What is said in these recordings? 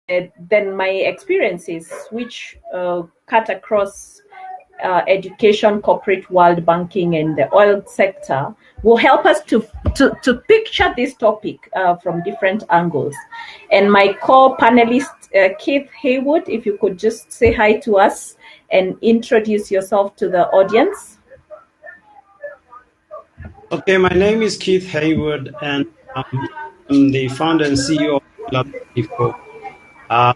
than my experiences, which cut across education, corporate world, banking, and the oil sector, will help us to picture this topic from different angles. And my co-panelist, Keith Heywood, if you could just say hi to us and introduce yourself to the audience. Okay, my name is Keith Heywood, and I'm the founder and CEO of Club 24.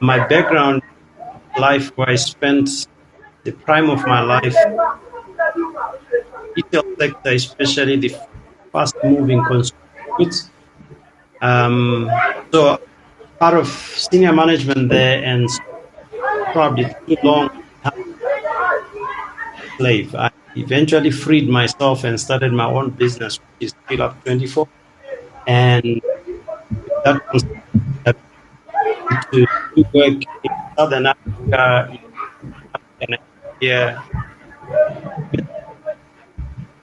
My background in life, where I spent the prime of my life in the retail sector, especially the fast-moving consumer goods. So part of senior management there, and probably too long slave. I eventually freed myself and started my own business, which is Scale Up 24. And with that to do work in Southern Africa, in Nigeria,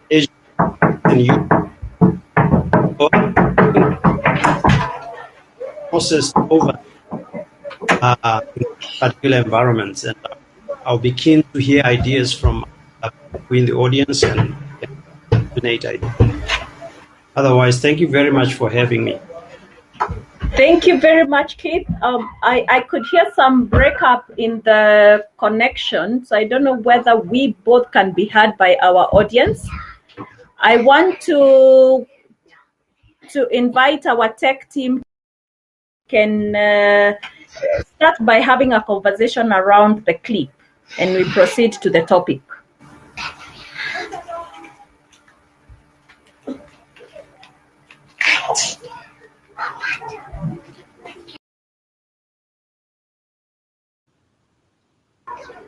Asia, and Europe, processed over in particular environments. And I'll be keen to hear ideas from in the audience and donate ideas. Otherwise, thank you very much for having me. Thank you very much, Keith. I could hear some breakup in the connection, so I don't know whether we both can be heard by our audience. I want to invite our tech team can start by having a conversation around the clip, and we proceed to the topic.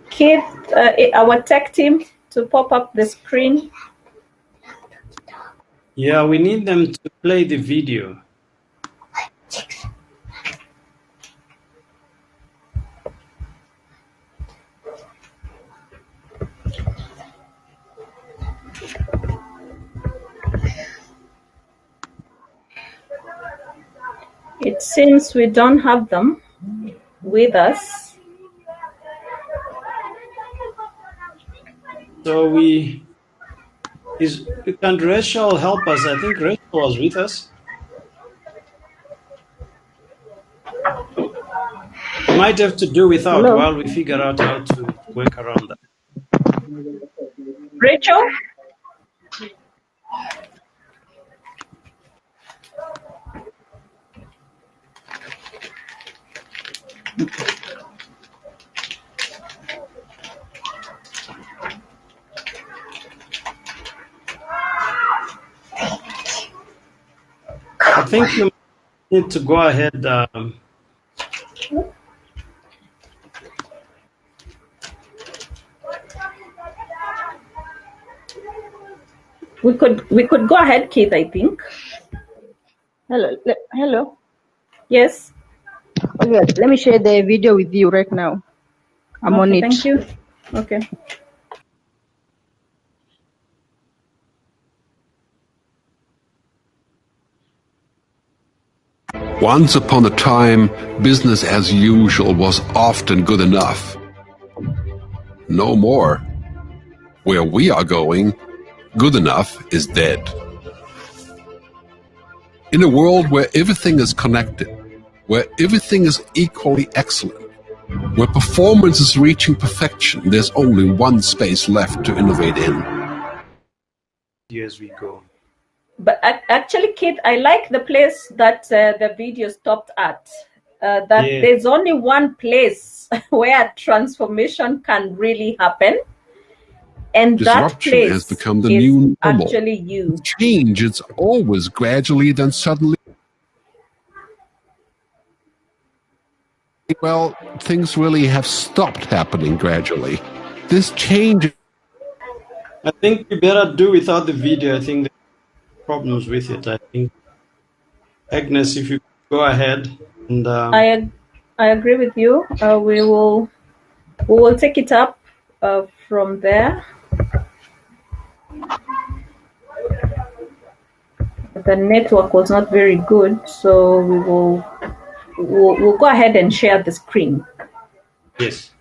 Keith, our tech team, to pop up the screen. Yeah, we need them to play the video. It seems we don't have them with us. So can Rachel help us? I think Rachel was with us. We might have to do without while we figure out how to work around that. Rachel? I think you need to go ahead. We could go ahead, Keith, I think. Hello. Yes. Okay, let me share the video with you right now. I'm on it. Thank you. Okay. Once upon a time, business as usual was often good enough. No more. Where we are going, good enough is dead. In a world where everything is connected, where everything is equally excellent, where performance is reaching perfection, there's only one space left to innovate in. As we go. But actually, Keith, I like the place that the video stopped at. There's only one place where transformation can really happen. And Disruption that place has become the new normal. Actually, you. Change, it's always gradually, then suddenly. Well, things really have stopped happening gradually. This change. I think we better do without the video. I think there are problems with it. I think, Agnes, if you go ahead and. I agree with you. We will take it up from there. The network was not very good, so we will we'll go ahead and share the screen. Yes.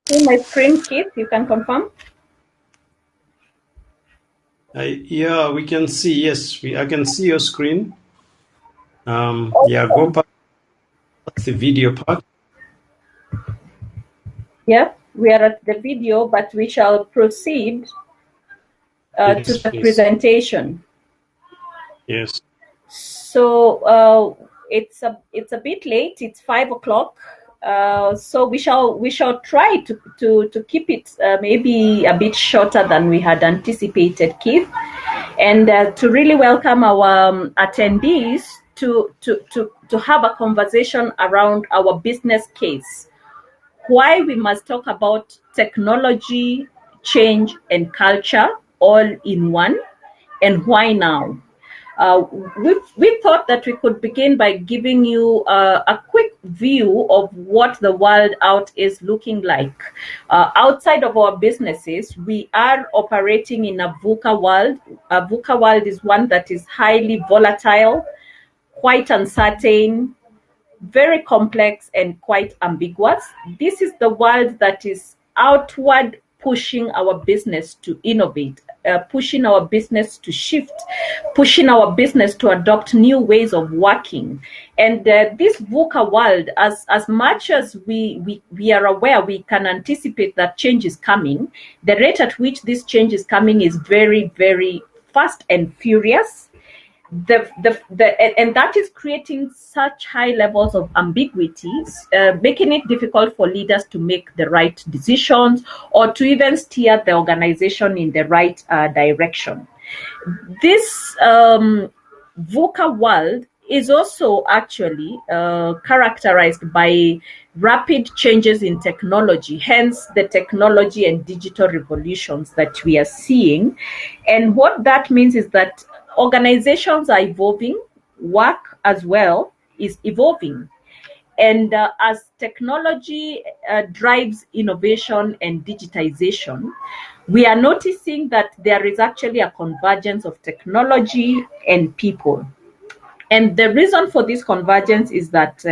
See my screen, Keith? You can confirm? Yeah, we can see. Yes, I can see your screen. Yeah, Awesome. go back. That's the video part. Yeah, we are at the video, but we shall proceed Yes, to the please. presentation. Yes. So it's a bit late. It's 5 o'clock. So we shall try to keep it maybe a bit shorter than we had anticipated, Keith, and to really welcome our attendees to have a conversation around our business case, why we must talk about technology, change, and culture all in one, and why now. We thought that we could begin by giving you a quick view of what the world out is looking like. Outside of our businesses, we are operating in a VUCA world. A VUCA world is one that is highly volatile, quite uncertain, very complex, and quite ambiguous. This is the world that is outward pushing our business to innovate, pushing our business to shift, pushing our business to adopt new ways of working. And this VUCA world, as much as we are aware, we can anticipate that change is coming, the rate at which this change is coming is very, very fast and furious. And that is creating such high levels of ambiguities, making it difficult for leaders to make the right decisions or to even steer the organization in the right direction. This VUCA world is also actually characterized by rapid changes in technology, hence the technology and digital revolutions that we are seeing. And what that means is that organizations are evolving, work as well is evolving. And as technology drives innovation and digitization, we are noticing that there is actually a convergence of technology and people. And the reason for this convergence is that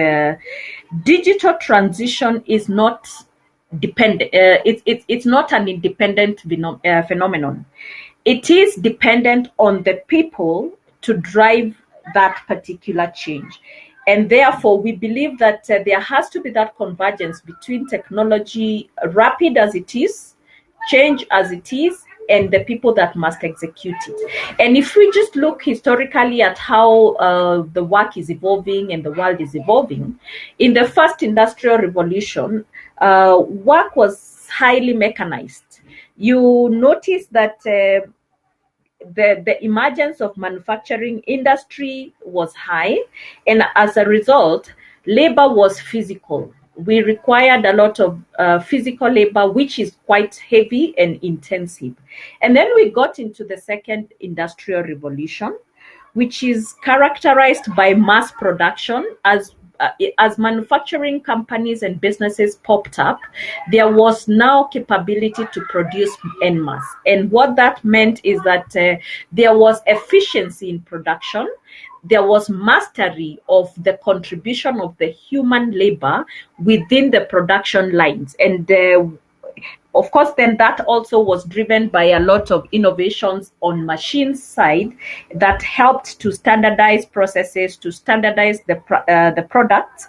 digital transition is not dependent. It's not an independent phenomenon. It is dependent on the people to drive that particular change. And therefore, we believe that there has to be that convergence between technology, rapid as it is, change as it is, and the people that must execute it. And if we just look historically at how the work is evolving and the world is evolving, in the first industrial revolution, work was highly mechanized. You notice that the emergence of manufacturing industry was high, and as a result, labor was physical. We required a lot of physical labor, which is quite heavy and intensive. And then we got into the second industrial revolution, which is characterized by mass production. As manufacturing companies and businesses popped up, there was now capability to produce en masse. And what that meant is that there was efficiency in production. There was mastery of the contribution of the human labor within the production lines. And of course, then that also was driven by a lot of innovations on machine side that helped to standardize processes, to standardize the products.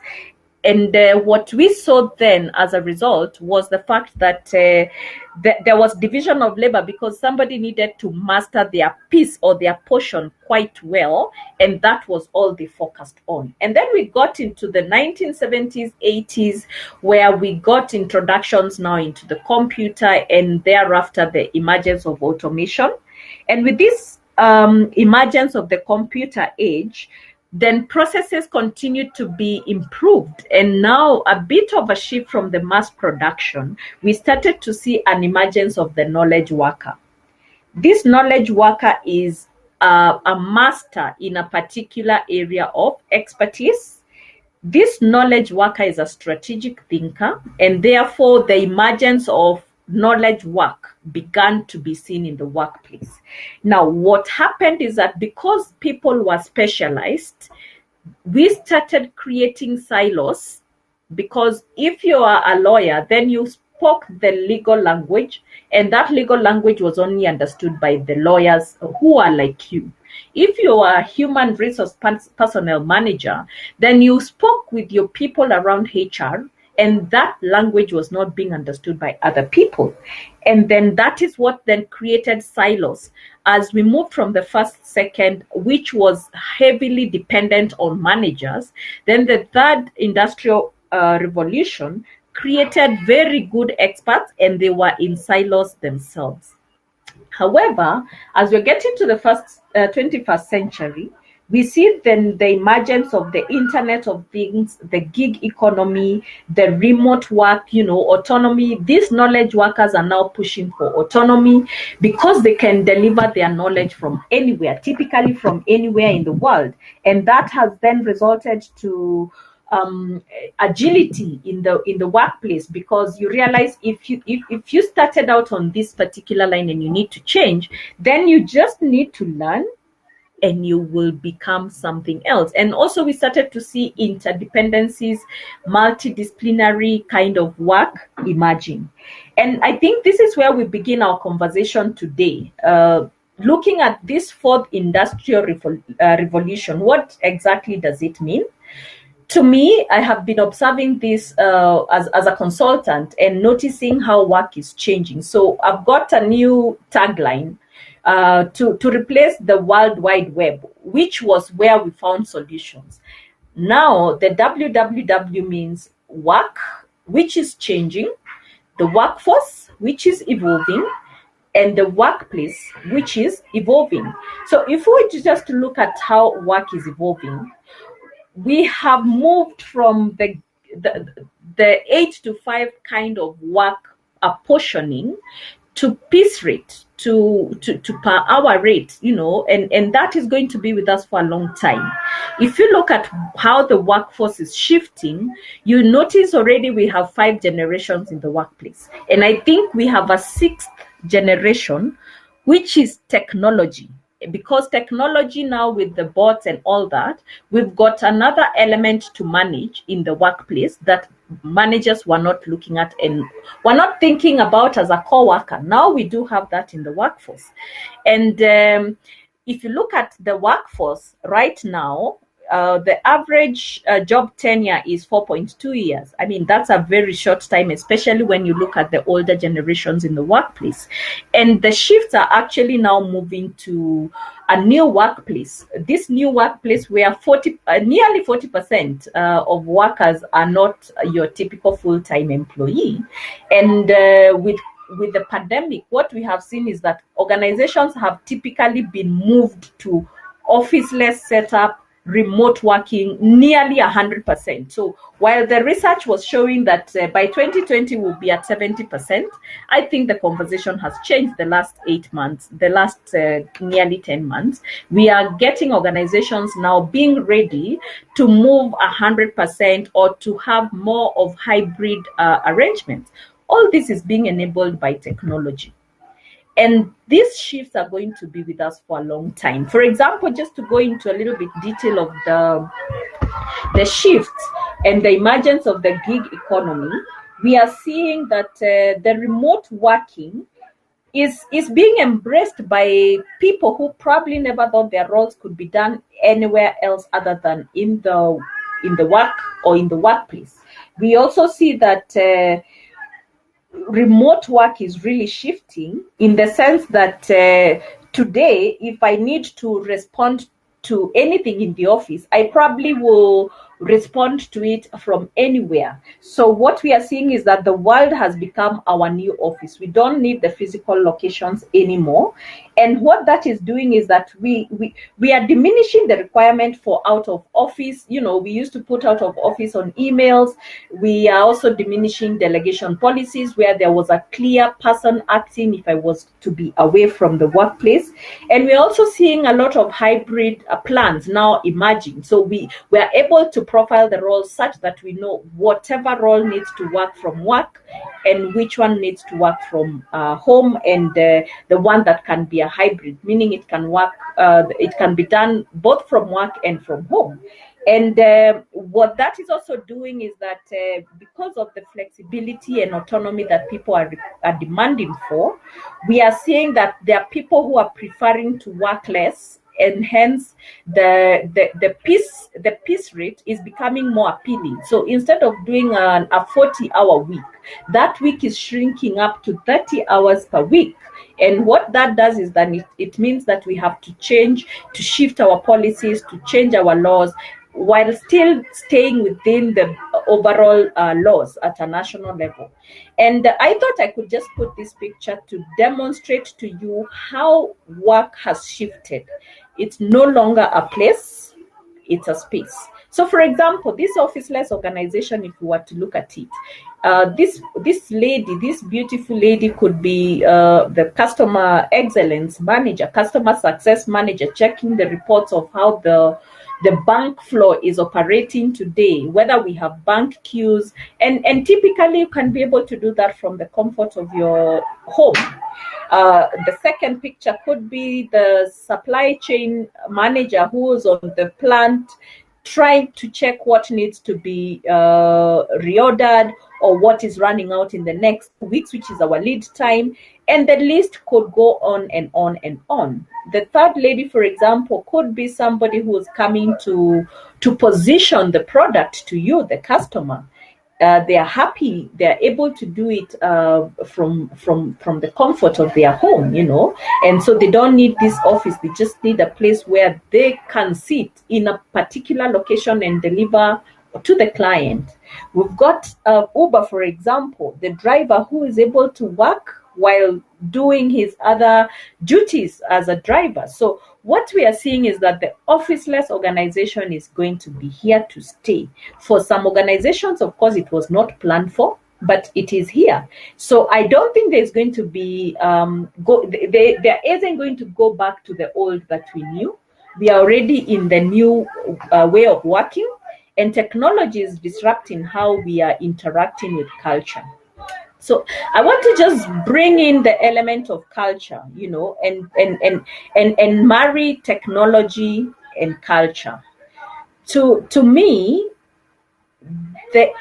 And what we saw then as a result was the fact that there was division of labor because somebody needed to master their piece or their portion quite well, and that was all they focused on. And then we got into the 1970s, 80s, where we got introductions now into the computer, and thereafter the emergence of automation. And with this emergence of the computer age, then processes continued to be improved. And now a bit of a shift from the mass production, we started to see an emergence of the knowledge worker. This knowledge worker is a master in a particular area of expertise. This knowledge worker is a strategic thinker, and therefore the emergence of knowledge work began to be seen in the workplace. Now, what happened is that because people were specialized, we started creating silos, because if you are a lawyer, then you spoke the legal language, and that legal language was only understood by the lawyers who are like you. If you are a human resource personnel manager, then you spoke with your people around HR, and that language was not being understood by other people. And then that is what then created silos. As we moved from the first, second, which was heavily dependent on managers, then the third industrial revolution created very good experts, and they were in silos themselves. However, as we're getting to the 21st century, we see then the emergence of the Internet of Things, the gig economy, the remote work, autonomy. These knowledge workers are now pushing for autonomy because they can deliver their knowledge from anywhere, typically from anywhere in the world. And that has then resulted to agility in the workplace, because you realize if you started out on this particular line and you need to change, then you just need to learn and you will become something else. And also we started to see interdependencies, multidisciplinary kind of work emerging. And I think this is where we begin our conversation today, looking at this fourth industrial revolution. What exactly does it mean? To me, I have been observing this as a consultant and noticing how work is changing. So I've got a new tagline to replace the World Wide Web, which was where we found solutions. Now, the WWW means work, which is changing, the workforce, which is evolving, and the workplace, which is evolving. So if we were to just look at how work is evolving, we have moved from the 8 to 5 kind of work apportioning to piece rate, to per hour rate, and that is going to be with us for a long time. If you look at how the workforce is shifting, you notice already we have 5 generations in the workplace, and I think we have a 6th generation, which is technology. Because technology now, with the bots and all that, we've got another element to manage in the workplace that managers were not looking at and were not thinking about as a co-worker. Now we do have that in the workforce. And if you look at the workforce right now, the average job tenure is 4.2 years. I mean, that's a very short time, especially when you look at the older generations in the workplace. And the shifts are actually now moving to a new workplace. This new workplace where nearly 40% of workers are not your typical full-time employee. And with the pandemic, what we have seen is that organizations have typically been moved to office-less setup, remote working, nearly 100%. So while the research was showing that by 2020 we'll be at 70%, I think the conversation has changed the last 8 months, the last nearly 10 months. We are getting organizations now being ready to move 100% or to have more of hybrid arrangements. All this is being enabled by technology. And these shifts are going to be with us for a long time. For example, just to go into a little bit detail of the shifts and the emergence of the gig economy, we are seeing that the remote working is being embraced by people who probably never thought their roles could be done anywhere else other than in the work or in the workplace. We also see that remote work is really shifting, in the sense that today, if I need to respond to anything in the office, I probably will respond to it from anywhere. So what we are seeing is that the world has become our new office. We don't need the physical locations anymore. And what that is doing is that we are diminishing the requirement for out of office. We used to put out of office on emails. We are also diminishing delegation policies where there was a clear person acting if I was to be away from the workplace. And we're also seeing a lot of hybrid plans now emerging. So we are able to profile the roles such that we know whatever role needs to work from work and which one needs to work from home, and the one that can be a hybrid, meaning it can work, it can be done both from work and from home. And what that is also doing is that because of the flexibility and autonomy that people are demanding for, we are seeing that there are people who are preferring to work less, and hence the piece rate is becoming more appealing. So instead of doing a 40-hour week, that week is shrinking up to 30 hours per week. And what that does is that it means that we have to shift our policies, to change our laws, while still staying within the overall laws at a national level. And I thought I could just put this picture to demonstrate to you how work has shifted. It's no longer a place, it's a space. So for example, this officeless organization, if you were to look at it, this lady, this beautiful lady, could be the customer excellence manager, customer success manager, checking the reports of how the bank floor is operating today, whether we have bank queues, and typically you can be able to do that from the comfort of your home. The second picture could be the supply chain manager who is on the plant trying to check what needs to be reordered or what is running out in the next weeks, which is our lead time. And the list could go on and on and on. The third lady, for example, could be somebody who is coming to position the product to you, the customer. They are happy, they are able to do it from the comfort of their home, and so they don't need this office. They just need a place where they can sit in a particular location and deliver to the client. We've got Uber, for example, the driver who is able to work while doing his other duties as a driver. So what we are seeing is that the officeless organization is going to be here to stay. For some organizations, of course, it was not planned for, but it is here. So I don't think there's going to be there isn't going to go back to the old that we knew. We are already in the new way of working, and technology is disrupting how we are interacting with culture. So I want to just bring in the element of culture, and marry technology and culture. To me, the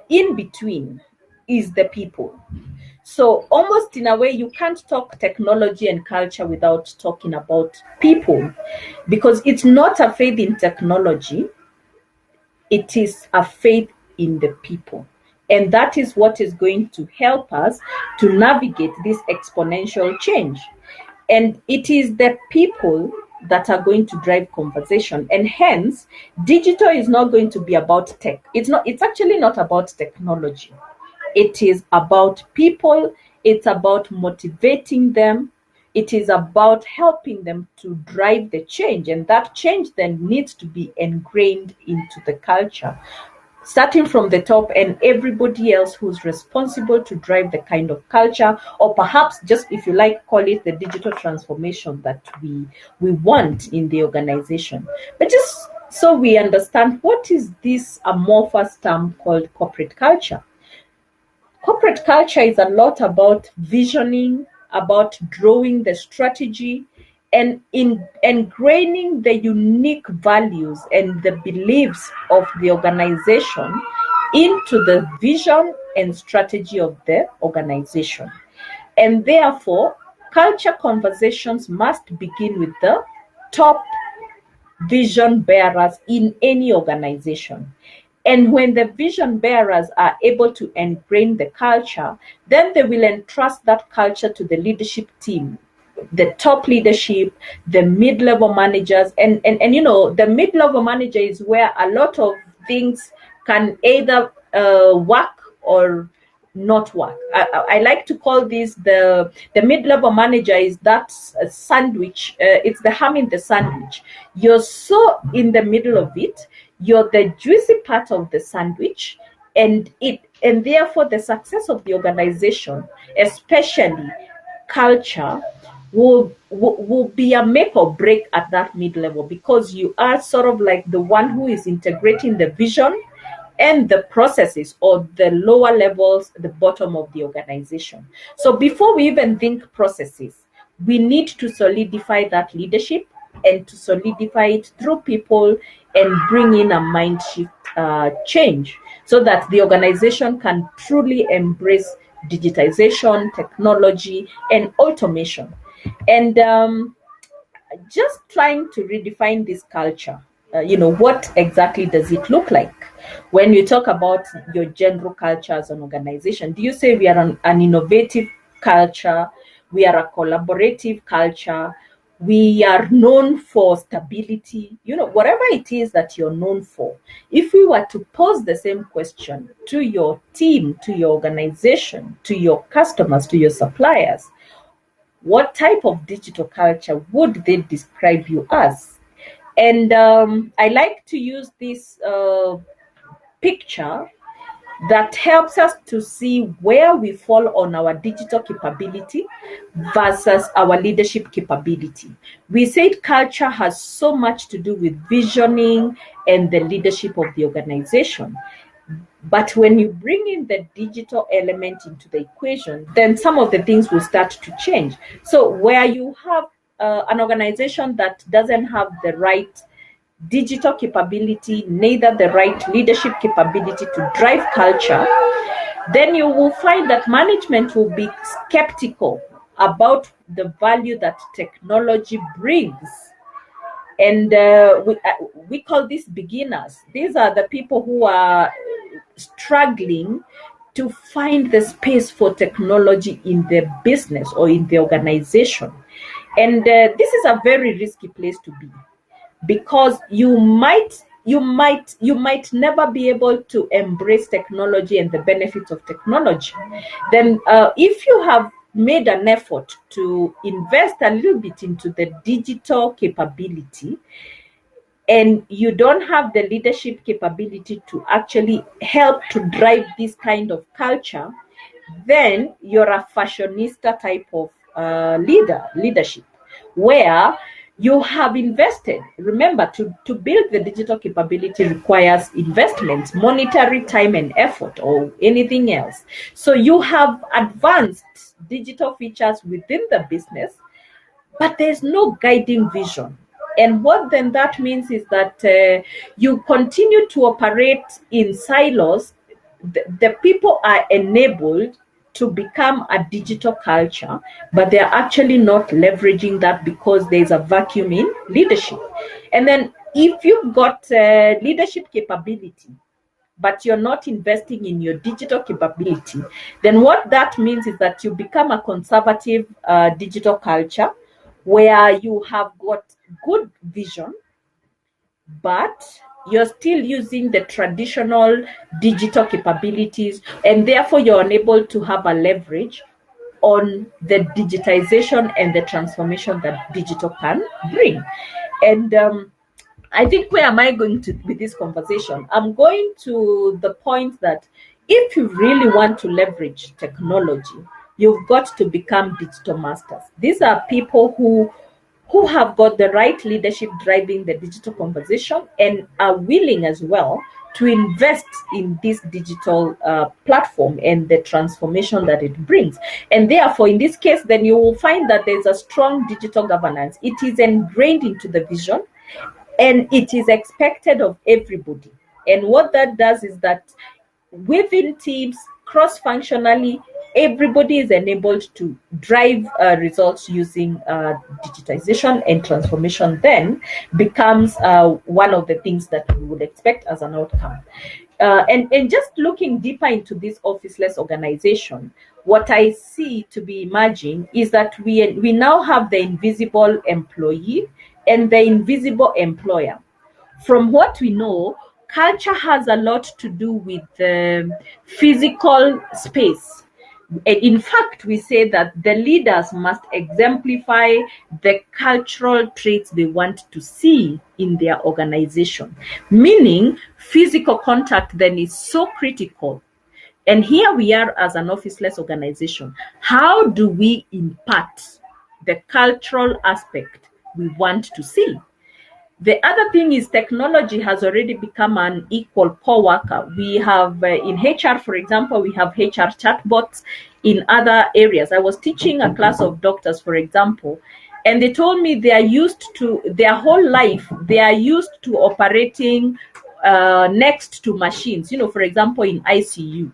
in between is the people. So almost in a way, you can't talk technology and culture without talking about people, because it's not a faith in technology, it is a faith in the people. And that is what is going to help us to navigate this exponential change. And it is the people that are going to drive conversation. And hence, digital is not going to be about tech. It's actually not about technology. It is about people. It's about motivating them. It is about helping them to drive the change. And that change then needs to be ingrained into the culture, starting from the top, and everybody else who's responsible to drive the kind of culture, or perhaps just, if you like, call it the digital transformation that we want in the organization. But just so we understand, what is this amorphous term called corporate culture? Corporate culture is a lot about visioning, about drawing the strategy, and ingraining the unique values and the beliefs of the organization into the vision and strategy of the organization. And therefore, culture conversations must begin with the top vision bearers in any organization. And when the vision bearers are able to ingrain the culture, then they will entrust that culture to the leadership team, the top leadership, the mid-level managers. And the mid-level manager is where a lot of things can either work or not work. I like to call this the mid-level manager is that sandwich. It's the ham in the sandwich. You're so in the middle of it. You're the juicy part of the sandwich, and therefore the success of the organization, especially culture, will be a make or break at that mid-level, because you are sort of like the one who is integrating the vision and the processes, or the lower levels, the bottom of the organization. So before we even think processes, we need to solidify that leadership, and to solidify it through people and bring in a mind shift change so that the organization can truly embrace digitization, technology, and automation. And just trying to redefine this culture. What exactly does it look like? When you talk about your general culture as an organization, do you say we are an innovative culture? We are a collaborative culture? We are known for stability? Whatever it is that you're known for, if we were to pose the same question to your team, to your organization, to your customers, to your suppliers, what type of digital culture would they describe you as? And I like to use this picture that helps us to see where we fall on our digital capability versus our leadership capability. We said culture has so much to do with visioning and the leadership of the organization. But when you bring in the digital element into the equation, then some of the things will start to change. So where you have an organization that doesn't have the right digital capability, neither the right leadership capability to drive culture, then you will find that management will be skeptical about the value that technology brings. And we call these beginners. These are the people who are struggling to find the space for technology in their business or in the organization. And this is a very risky place to be, because you might never be able to embrace technology and the benefits of technology. Then if you have made an effort to invest a little bit into the digital capability, and you don't have the leadership capability to actually help to drive this kind of culture, then you're a fashionista type of leadership, where you have invested. Remember, to build the digital capability requires investment, monetary time and effort, or anything else. So you have advanced digital features within the business, but there's no guiding vision. And what then that means is that you continue to operate in silos. The people are enabled to become a digital culture, but they're actually not leveraging that because there's a vacuum in leadership. And then if you've got leadership capability, but you're not investing in your digital capability, then what that means is that you become a conservative digital culture, where you have got good vision, but you're still using the traditional digital capabilities, and therefore you're unable to have a leverage on the digitization and the transformation that digital can bring. And I think, where am I going to with this conversation? I'm going to the point that if you really want to leverage technology, you've got to become digital masters. These are people who have got the right leadership driving the digital conversation and are willing as well to invest in this digital platform and the transformation that it brings. And therefore, in this case, then you will find that there's a strong digital governance. It is ingrained into the vision, and it is expected of everybody. And what that does is that within teams, cross-functionally, everybody is enabled to drive results using digitization, and transformation then becomes one of the things that we would expect as an outcome. And just looking deeper into this officeless organization, what I see to be emerging is that we now have the invisible employee and the invisible employer. From what we know, culture has a lot to do with physical space. In fact, we say that the leaders must exemplify the cultural traits they want to see in their organization, meaning physical contact then is so critical. And here we are as an officeless organization. How do we impart the cultural aspect we want to see? The other thing is technology has already become an equal co-worker. We have in HR, for example, we have HR chatbots. In other areas, I was teaching a class of doctors, for example, And they told me they are used to, their whole life, they are used to operating next to machines, for example, in ICU.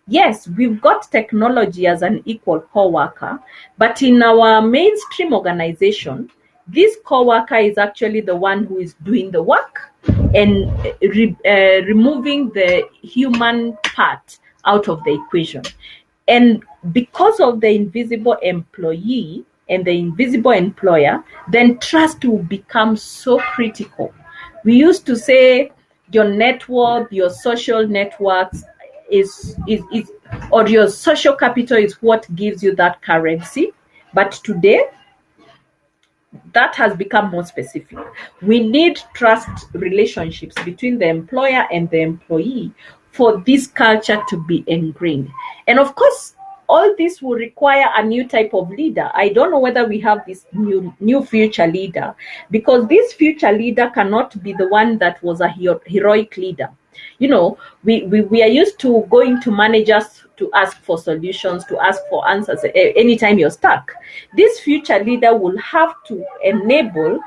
Yes, we've got technology as an equal co-worker, but in our mainstream organization, this co-worker is actually the one who is doing the work and removing the human part out of the equation. And because of the invisible employee and the invisible employer, then trust will become so critical. We used to say your net worth, your social networks is or your social capital is what gives you that currency. But today, that has become more specific. We need trust relationships between the employer and the employee for this culture to be ingrained. And of course, all this will require a new type of leader. I don't know whether we have this new future leader, because this future leader cannot be the one that was a heroic leader. We are used to going to managers to ask for solutions, to ask for answers anytime you're stuck. This future leader will have to enable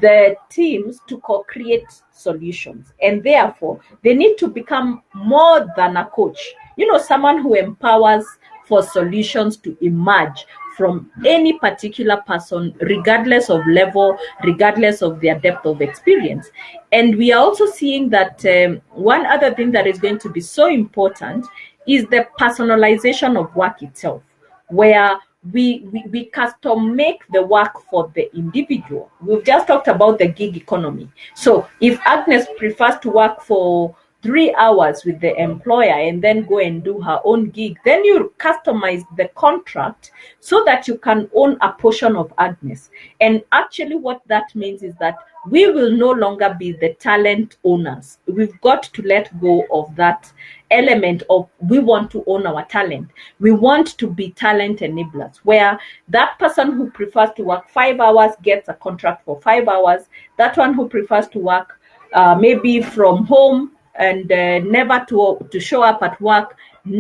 the teams to co-create solutions, and therefore they need to become more than a coach, someone who empowers for solutions to emerge from any particular person, regardless of level, regardless of their depth of experience. And we are also seeing that one other thing that is going to be so important is the personalization of work itself, where we custom make the work for the individual. We've just talked about the gig economy. So if Agnes prefers to work for 3 hours with the employer and then go and do her own gig, then you customize the contract so that you can own a portion of Agnes. And actually what that means is that we will no longer be the talent owners. We've got to let go of that element of we want to own our talent. We want to be talent enablers, where that person who prefers to work 5 hours gets a contract for 5 hours. That one who prefers to work maybe from home and never to show up at work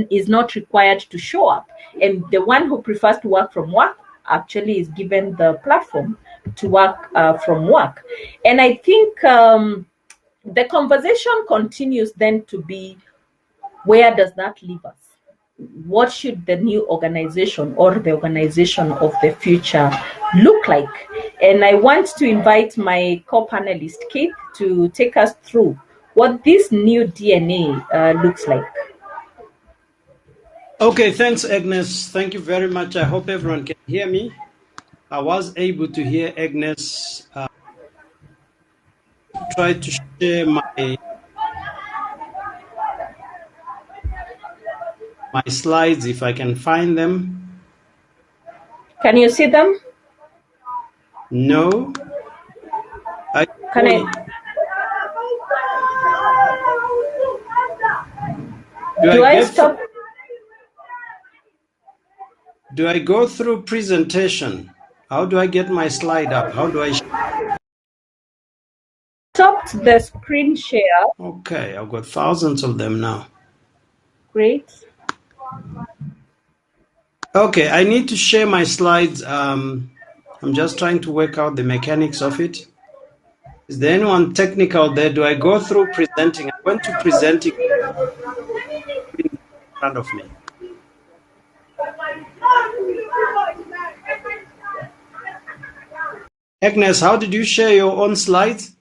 is not required to show up. And the one who prefers to work from work actually is given the platform to work from work. And I think the conversation continues then to be, where does that leave us? What should the new organization or the organization of the future look like? And I want to invite my co-panelist, Keith, to take us through what this new DNA looks like. Okay, thanks, Agnes. Thank you very much. I hope everyone can hear me. I was able to hear Agnes. Try to share my slides if I can find them. Can you see them? No. Do I go through presentation? How do I get my slide up? How do I stop the screen share? Okay, I've got thousands of them now. Great. Okay, I need to share my slides. I'm just trying to work out the mechanics of it. Is there anyone technical there? Do I go through presenting? I went to presenting in front of me. Agnes, how did you share your own slides?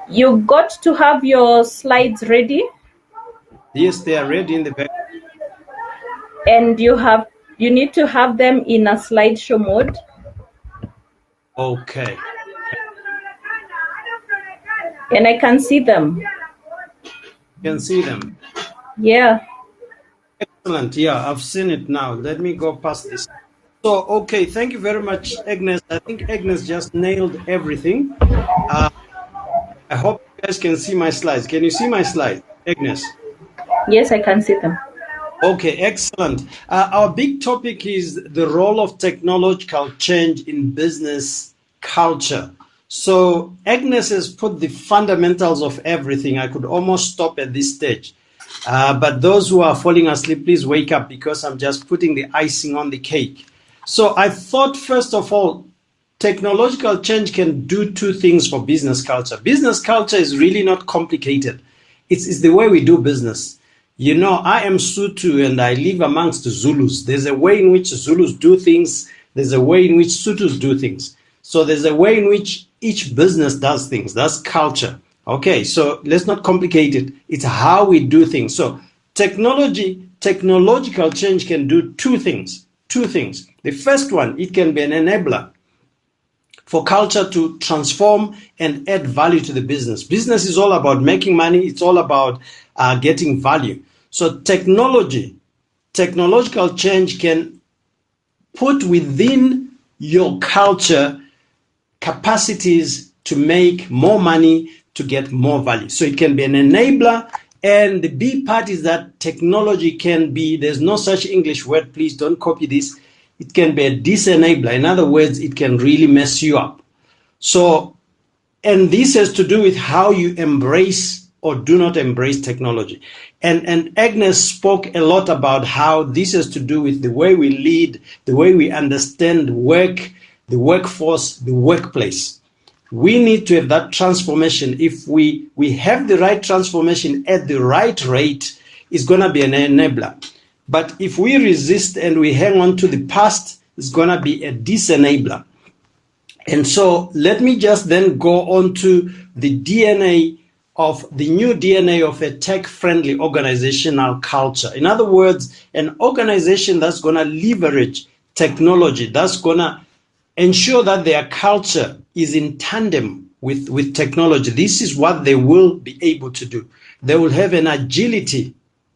You've got to have your slides ready. Yes, they are ready in the back. And you need to have them in a slideshow mode. Okay. And I can see them. You can see them? Yeah. Excellent. Yeah, I've seen it now. Let me go past this. So, okay, thank you very much, Agnes. I think Agnes just nailed everything. I hope you guys can see my slides. Can you see my slides, Agnes? Yes, I can see them. Okay, excellent. Our big topic is the role of technological change in business culture. So Agnes has put the fundamentals of everything. I could almost stop at this stage. But those who are falling asleep, please wake up, because I'm just putting the icing on the cake. So I thought, first of all, technological change can do two things for business culture. Business culture is really not complicated. It's the way we do business. You know, I am Sutu and I live amongst the Zulus. There's a way in which Zulus do things. There's a way in which Sutus do things. So there's a way in which each business does things. That's culture. Okay, so let's not complicate it. It's how we do things. So technological change can do two things. Two things. The first one, it can be an enabler for culture to transform and add value to the business. Business is all about making money. It's all about getting value. So technological change can put within your culture capacities to make more money, to get more value. So it can be an enabler. And the B part is that technology can be, there's no such English word, please don't copy this. It can be a disenabler. In other words, it can really mess you up. So, and this has to do with how you embrace or do not embrace technology. And Agnes spoke a lot about how this has to do with the way we lead, the way we understand work, the workforce, the workplace. We need to have that transformation. If we have the right transformation at the right rate, it's going to be an enabler. But if we resist and we hang on to the past, it's going to be a disenabler. And so let me just then go on to the DNA of the new DNA of a tech-friendly organizational culture. In other words, an organization that's going to leverage technology, that's going to ensure that their culture is in tandem with technology. This is what they will be able to do. They will have an agility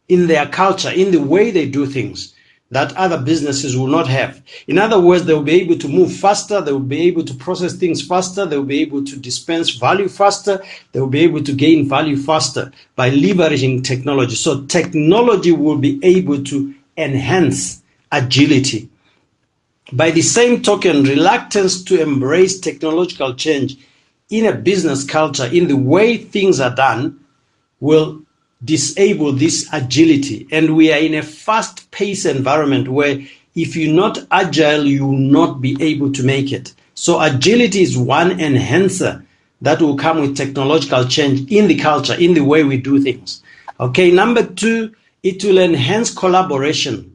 in their culture, in the way they do things that other businesses will not have. In other words, they will be able to move faster, they will be able to process things faster, they will be able to dispense value faster, they will be able to gain value faster by leveraging technology. So technology will be able to enhance agility. By the same token, reluctance to embrace technological change in a business culture, in the way things are done, will disable this agility. And we are in a fast-paced environment where if you're not agile, you will not be able to make it. So agility is one enhancer that will come with technological change in the culture, in the way we do things. Okay, number two, it will enhance collaboration.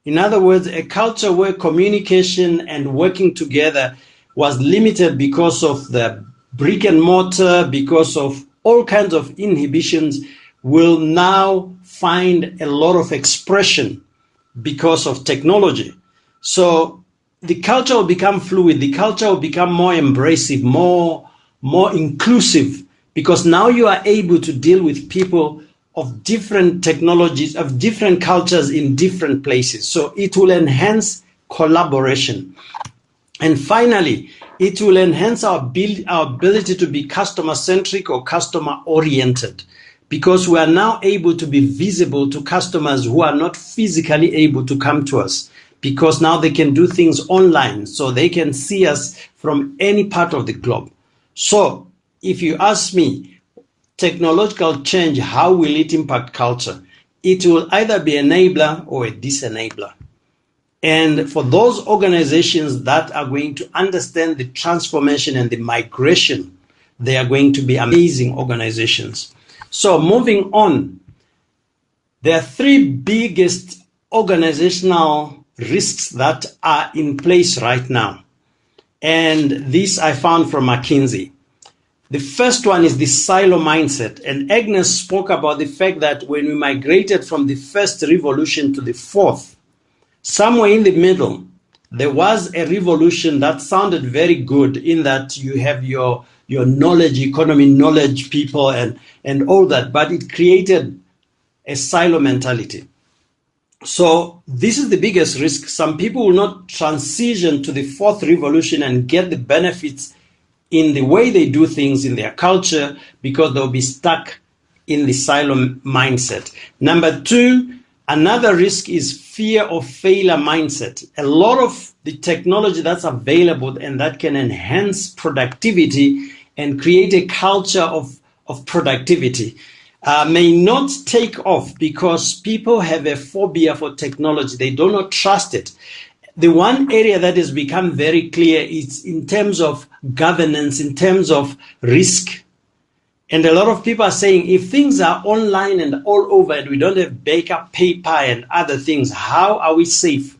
In other words, a culture where communication and working together was limited because of the brick and mortar, because of all kinds of inhibitions, will now find a lot of expression because of technology. So the culture will become fluid, the culture will become more embracive, more inclusive, because now you are able to deal with people of different technologies, of different cultures in different places. So it will enhance collaboration. And finally, it will enhance our ability to be customer-centric or customer-oriented, because we are now able to be visible to customers who are not physically able to come to us, because now they can do things online, so they can see us from any part of the globe. So if you ask me, technological change, how will it impact culture? It will either be an enabler or a disenabler. And for those organizations that are going to understand the transformation and the migration, they are going to be amazing organizations. So moving on, there are three biggest organizational risks that are in place right now. And this I found from McKinsey. The first one is the silo mindset. And Agnes spoke about the fact that when we migrated from the first revolution to the fourth, somewhere in the middle, there was a revolution that sounded very good, in that you have your knowledge economy, knowledge people, and all that, but it created a silo mentality. So this is the biggest risk. Some people will not transition to the fourth revolution and get the benefits in the way they do things in their culture, because they'll be stuck in the silo mindset. Number two, another risk is fear of failure mindset. A lot of the technology that's available and that can enhance productivity and create a culture of productivity may not take off because people have a phobia for technology. They do not trust it. The one area that has become very clear is in terms of governance, in terms of risk. And a lot of people are saying, if things are online and all over and we don't have backup paper and other things, how are we safe?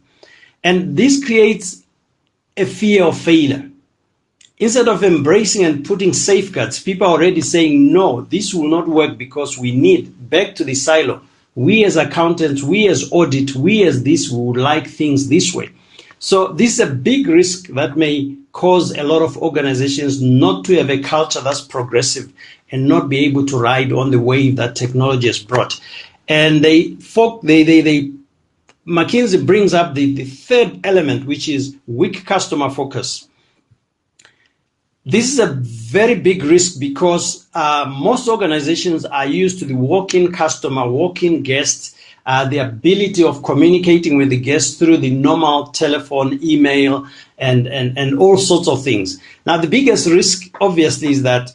And this creates a fear of failure. Instead of embracing and putting safeguards, people are already saying, no, this will not work because we need, back to the silo. We as accountants, we as audit, we as this would like things this way. So this is a big risk that may cause a lot of organizations not to have a culture that's progressive and not be able to ride on the wave that technology has brought. And McKinsey brings up the third element, which is weak customer focus. This is a very big risk because most organizations are used to the walk-in customer, walk-in guest, the ability of communicating with the guest through the normal telephone, email, and all sorts of things. Now, the biggest risk, obviously, is that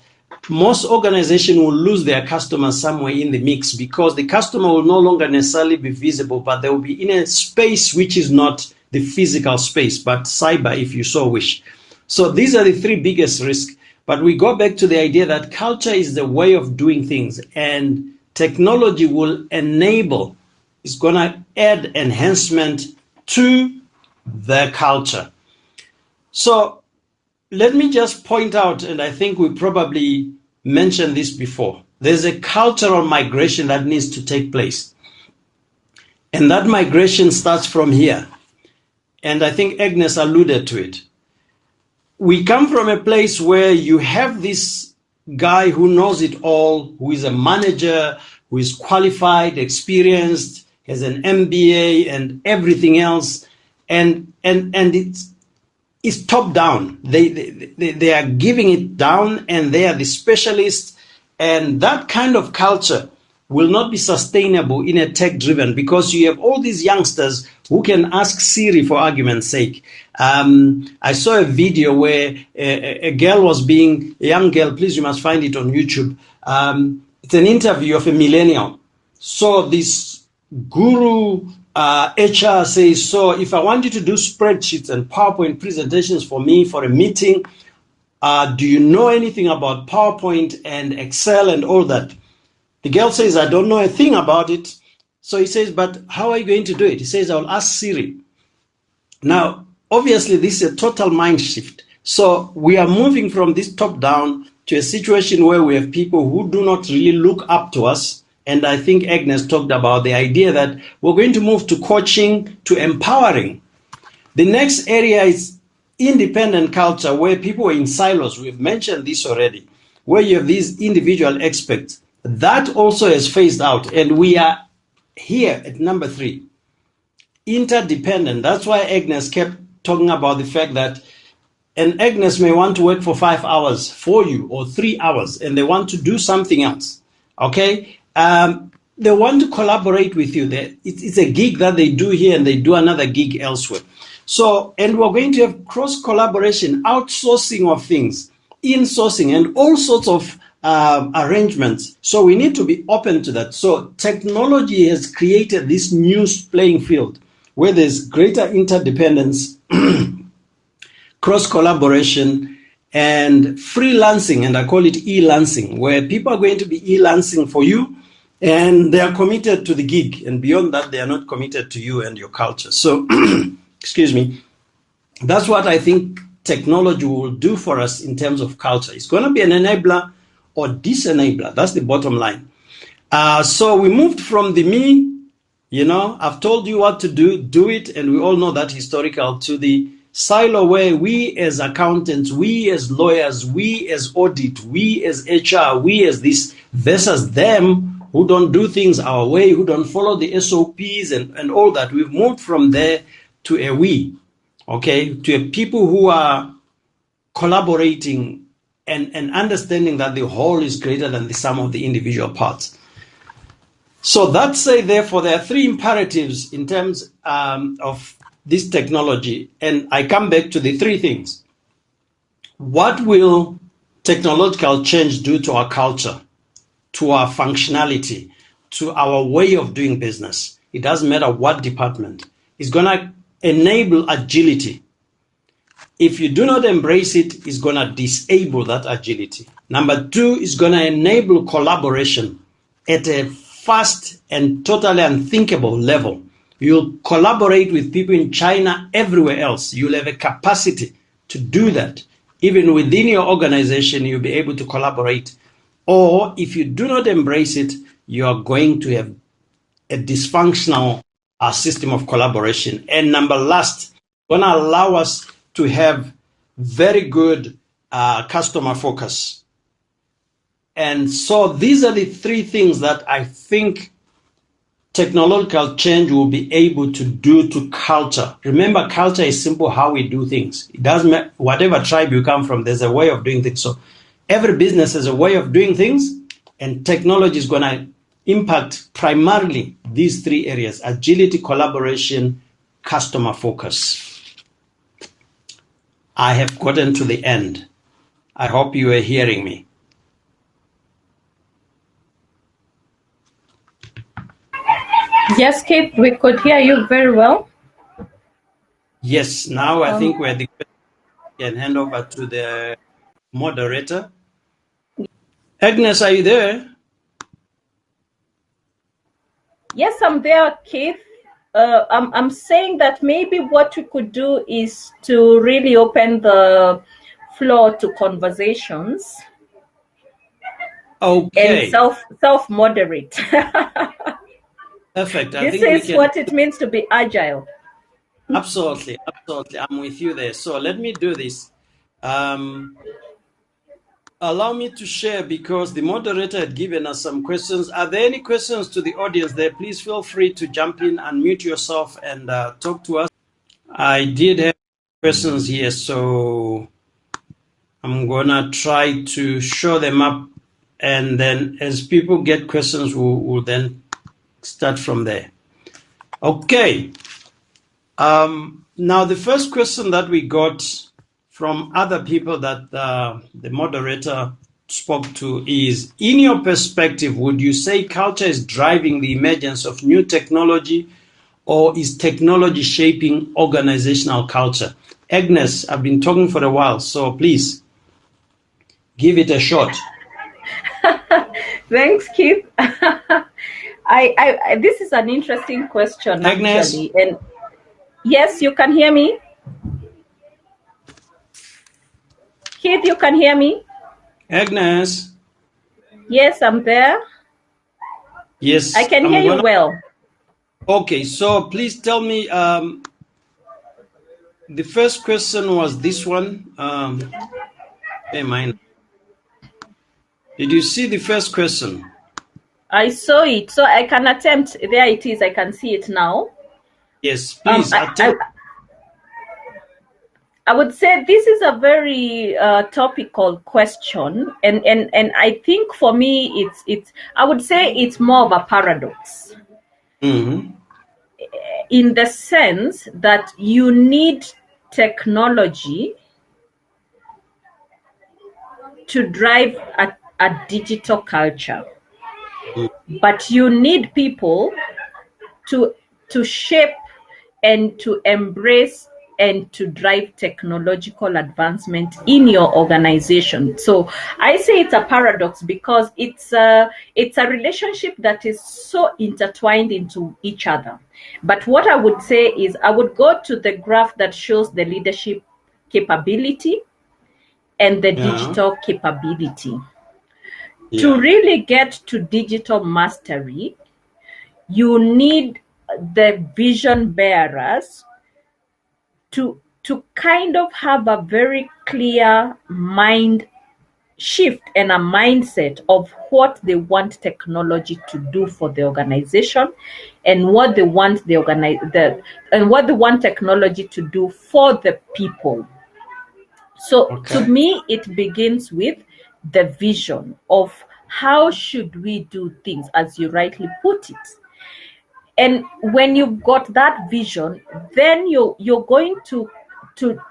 most organizations will lose their customers somewhere in the mix because the customer will no longer necessarily be visible, but they will be in a space which is not the physical space, but cyber, if you so wish. So these are the three biggest risks. But we go back to the idea that culture is the way of doing things, and technology will enable, it's going to add enhancement to the culture. So let me just point out, and I think we probably mentioned this before, there's a cultural migration that needs to take place. And that migration starts from here. And I think Agnes alluded to it. We come from a place where you have this guy who knows it all, who is a manager, who is qualified, experienced, has an MBA and everything else, and it's top down. They are giving it down, and they are the specialists, and that kind of culture will not be sustainable in a tech-driven, because you have all these youngsters who can ask Siri, for argument's sake. I saw a video where a young girl, please, you must find it on YouTube. It's an interview of a millennial. So this guru HR says, so if I want you to do spreadsheets and PowerPoint presentations for me for a meeting, do you know anything about PowerPoint and Excel and all that? The girl says, I don't know a thing about it. So he says, but how are you going to do it? He says, I'll ask Siri. Now, obviously, this is a total mind shift. So we are moving from this top down to a situation where we have people who do not really look up to us. And I think Agnes talked about the idea that we're going to move to coaching, to empowering. The next area is independent culture, where people are in silos. We've mentioned this already, where you have these individual experts. That also has phased out, and we are here at number 3, interdependent. That's why Agnes kept talking about the fact that an Agnes may want to work for 5 hours for you, or 3 hours, and they want to do something else. Okay, they want to collaborate with you. It's a gig that they do here, and they do another gig elsewhere. So, and we're going to have cross collaboration, outsourcing of things, insourcing, and all sorts of arrangements. So we need to be open to that. So technology has created this new playing field where there's greater interdependence, cross collaboration, and freelancing, and I call it e-lancing, where people are going to be e-lancing for you, and they are committed to the gig, and beyond that, they are not committed to you and your culture. So, excuse me, that's what I think technology will do for us in terms of culture. It's going to be an enabler or disenabler. That's the bottom line. So we moved from the me, I've told you what to do, do it, and we all know that historical, to the silo where we as accountants, we as lawyers, we as audit, we as HR, we as this, versus them who don't do things our way, who don't follow the SOPs and all that. We've moved from there to a we, okay, to a people who are collaborating and understanding that the whole is greater than the sum of the individual parts. So that's therefore, there are 3 imperatives in terms of this technology. And I come back to the 3 things. What will technological change do to our culture, to our functionality, to our way of doing business? It doesn't matter what department. It's going to enable agility. If you do not embrace it, it's going to disable that agility. Number two, it's going to enable collaboration at a fast and totally unthinkable level. You'll collaborate with people in China, everywhere else. You'll have a capacity to do that. Even within your organization, you'll be able to collaborate. Or if you do not embrace it, you are going to have a dysfunctional system of collaboration. And number last, going to allow us to have very good customer focus. And so these are the three things that I think technological change will be able to do to culture. Remember, culture is simple how we do things. It doesn't matter, whatever tribe you come from, there's a way of doing things. So every business has a way of doing things, and technology is going to impact primarily these three areas: agility, collaboration, customer focus. I have gotten to the end. I hope you are hearing me. Yes, Kate, we could hear you very well. Yes, now I think we're the can hand over to the moderator. Agnes, are you there? Yes, I'm there, Keith. I'm saying that maybe what we could do is to really open the floor to conversations. Okay. And self moderate. Perfect. This is what it means to be agile. Absolutely, absolutely. I'm with you there. So let me do this. Allow me to share, because the moderator had given us some questions. Are there any questions to the audience there? Please feel free to jump in, unmute yourself, and talk to us. I did have questions here, so I'm gonna try to show them up, and then as people get questions, we'll then start from there. Okay. Now the first question that we got from other people that the moderator spoke to is, in your perspective, would you say culture is driving the emergence of new technology, or is technology shaping organizational culture? Agnes, I've been talking for a while, so please give it a shot. Thanks, Keith. I this is an interesting question, Agnes? actually. And yes, you can hear me. Keith, you can hear me? Agnes? Yes, I'm there. Yes. I can hear you well. Okay, so please tell me, the first question was this one. Did you see the first question? I saw it, so I can attempt. There it is. I can see it now. Yes, please attempt. I would say this is a very topical question, and I think for me it's I would say it's more of a paradox. Mm-hmm. In the sense that you need technology to drive a digital culture, but you need people to shape and to embrace and to drive technological advancement in your organization. So I say it's a paradox, because it's a relationship that is so intertwined into each other. But what I would say is, I would go to the graph that shows the leadership capability and the digital capability. To really get to digital mastery, you need the vision bearers to kind of have a very clear mind shift and a mindset of what they want technology to do for the organization, and what they want what they want technology to do for the people. So to me, it begins with the vision of how should we do things, as you rightly put it. And when you've got that vision, then you're going to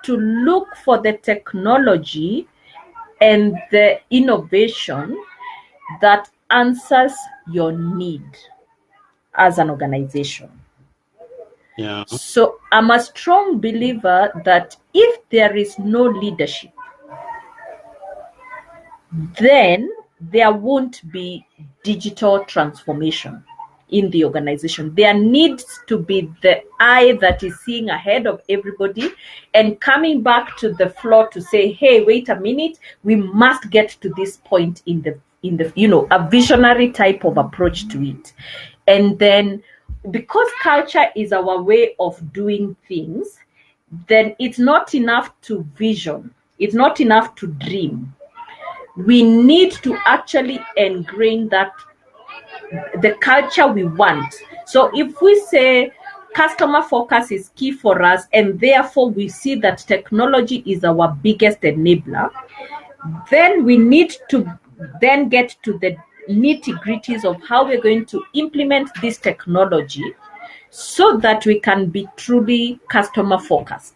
look for the technology and the innovation that answers your need as an organization. Yeah. So I'm a strong believer that if there is no leadership, then there won't be digital transformation in the organization. There needs to be the eye that is seeing ahead of everybody and coming back to the floor to say, hey, wait a minute, we must get to this point in the a visionary type of approach to it. And then because culture is our way of doing things, then it's not enough to vision, it's not enough to dream. We need to actually ingrain that the culture we want. So if we say customer focus is key for us, and therefore we see that technology is our biggest enabler, then we need to then get to the nitty-gritties of how we're going to implement this technology so that we can be truly customer focused.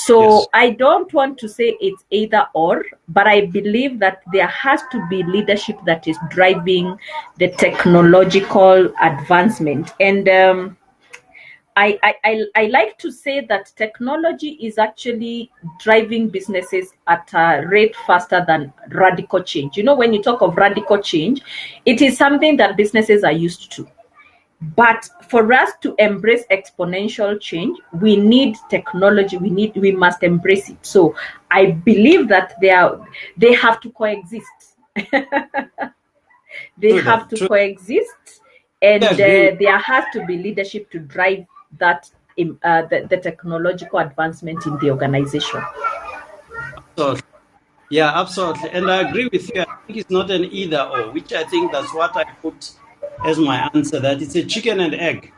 So Yes. I don't want to say it's either or, but I believe that there has to be leadership that is driving the technological advancement. And I like to say that technology is actually driving businesses at a rate faster than radical change. You know, when you talk of radical change, it is something that businesses are used to. But for us to embrace exponential change, we need technology. We must embrace it. So I believe that they have to coexist. They True have that. to True. coexist, I and agree with there has to be leadership to drive that the technological advancement in the organization. you. Yeah, absolutely. And I agree with you. I think it's not an either or, which I think that's what I put as my answer, that it's a chicken and egg.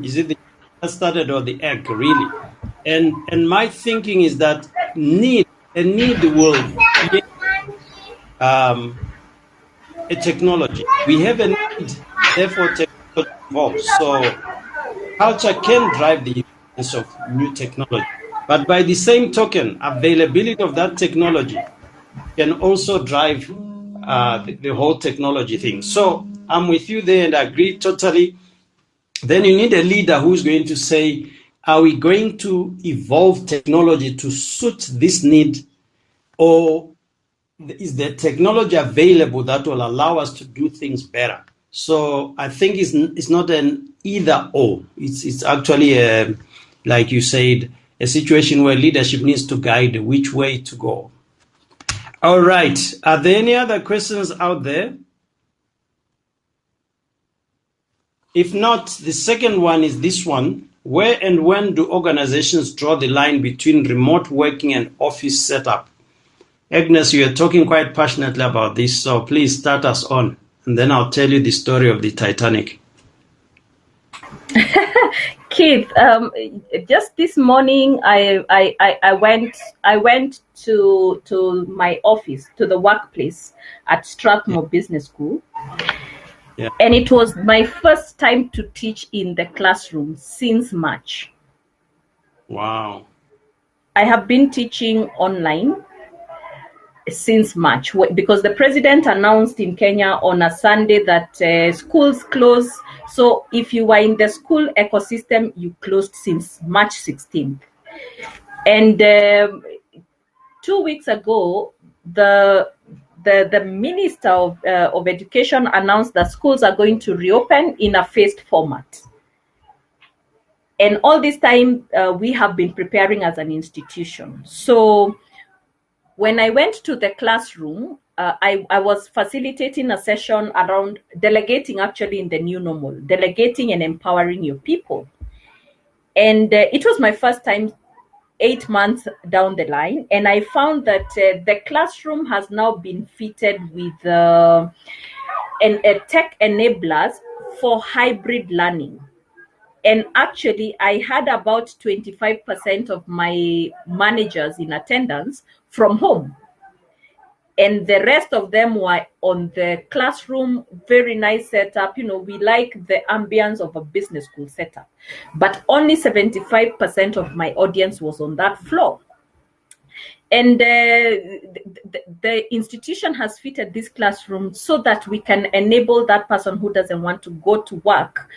Is it the chicken that started or the egg, really? And my thinking is that a need will create a technology. We have a need, therefore technology evolves. So culture can drive the emergence of new technology. But by the same token, availability of that technology can also drive the whole technology thing. So I'm with you there and I agree totally. Then you need a leader who's going to say, are we going to evolve technology to suit this need, or is the technology available that will allow us to do things better? So I think it's not an either or. It's actually like you said, a situation where leadership needs to guide which way to go. All right. Are there any other questions out there? If not, the second one is this one. Where and when do organizations draw the line between remote working and office setup? Agnes, you are talking quite passionately about this, so please start us on, and then I'll tell you the story of the Titanic. Keith, just this morning, I went to my office, to the workplace at Strathmore Business School, Yeah. and it was my first time to teach in the classroom since March. Wow. I have been teaching online since March because the president announced in Kenya on a Sunday that schools close. So if you were in the school ecosystem, you closed since March 16th. And 2 weeks ago, the minister of education announced that schools are going to reopen in a phased format. And all this time, we have been preparing as an institution. So when I went to the classroom, I was facilitating a session around delegating, actually, in the new normal, delegating and empowering your people. And it was my first time 8 months down the line, and I found that the classroom has now been fitted with tech enablers for hybrid learning. And actually, I had about 25% of my managers in attendance from home. And the rest of them were on the classroom, very nice setup. You know, we like the ambience of a business school setup. But only 75% of my audience was on that floor. And the institution has fitted this classroom so that we can enable that person who doesn't want to go to work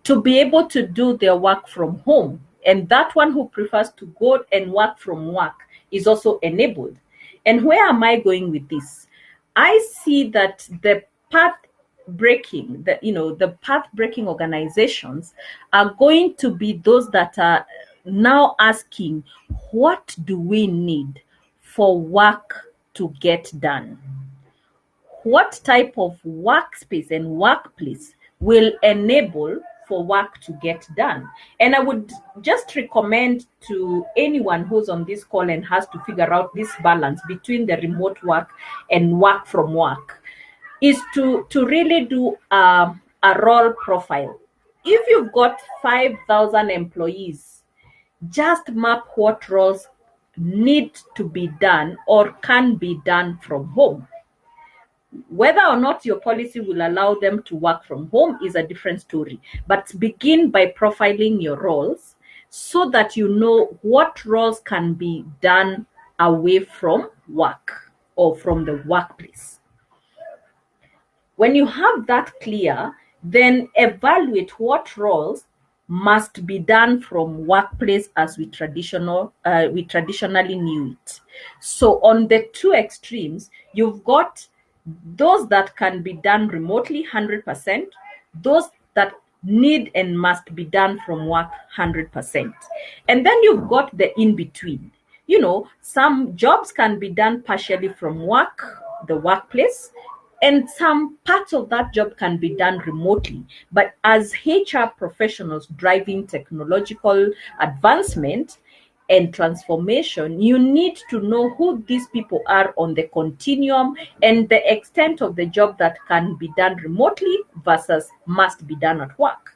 to be able to do their work from home. And that one who prefers to go and work from work is also enabled. And where am I going with this? I see that the path breaking, the path breaking organizations are going to be those that are now asking, what do we need for work to get done? What type of workspace and workplace will enable for work to get done? And I would just recommend to anyone who's on this call and has to figure out this balance between the remote work and work from work is to really do a role profile. If you've got 5,000 employees, just map what roles need to be done or can be done from home. Whether or not your policy will allow them to work from home is a different story. But begin by profiling your roles so that you know what roles can be done away from work or from the workplace. When you have that clear, then evaluate what roles must be done from workplace as we traditionally knew it. So on the two extremes, you've got those that can be done remotely 100%, those that need and must be done from work 100%. And then you've got the in between. Some jobs can be done partially from the workplace, and some parts of that job can be done remotely. But as HR professionals driving technological advancement and transformation, you need to know who these people are on the continuum and the extent of the job that can be done remotely versus must be done at work.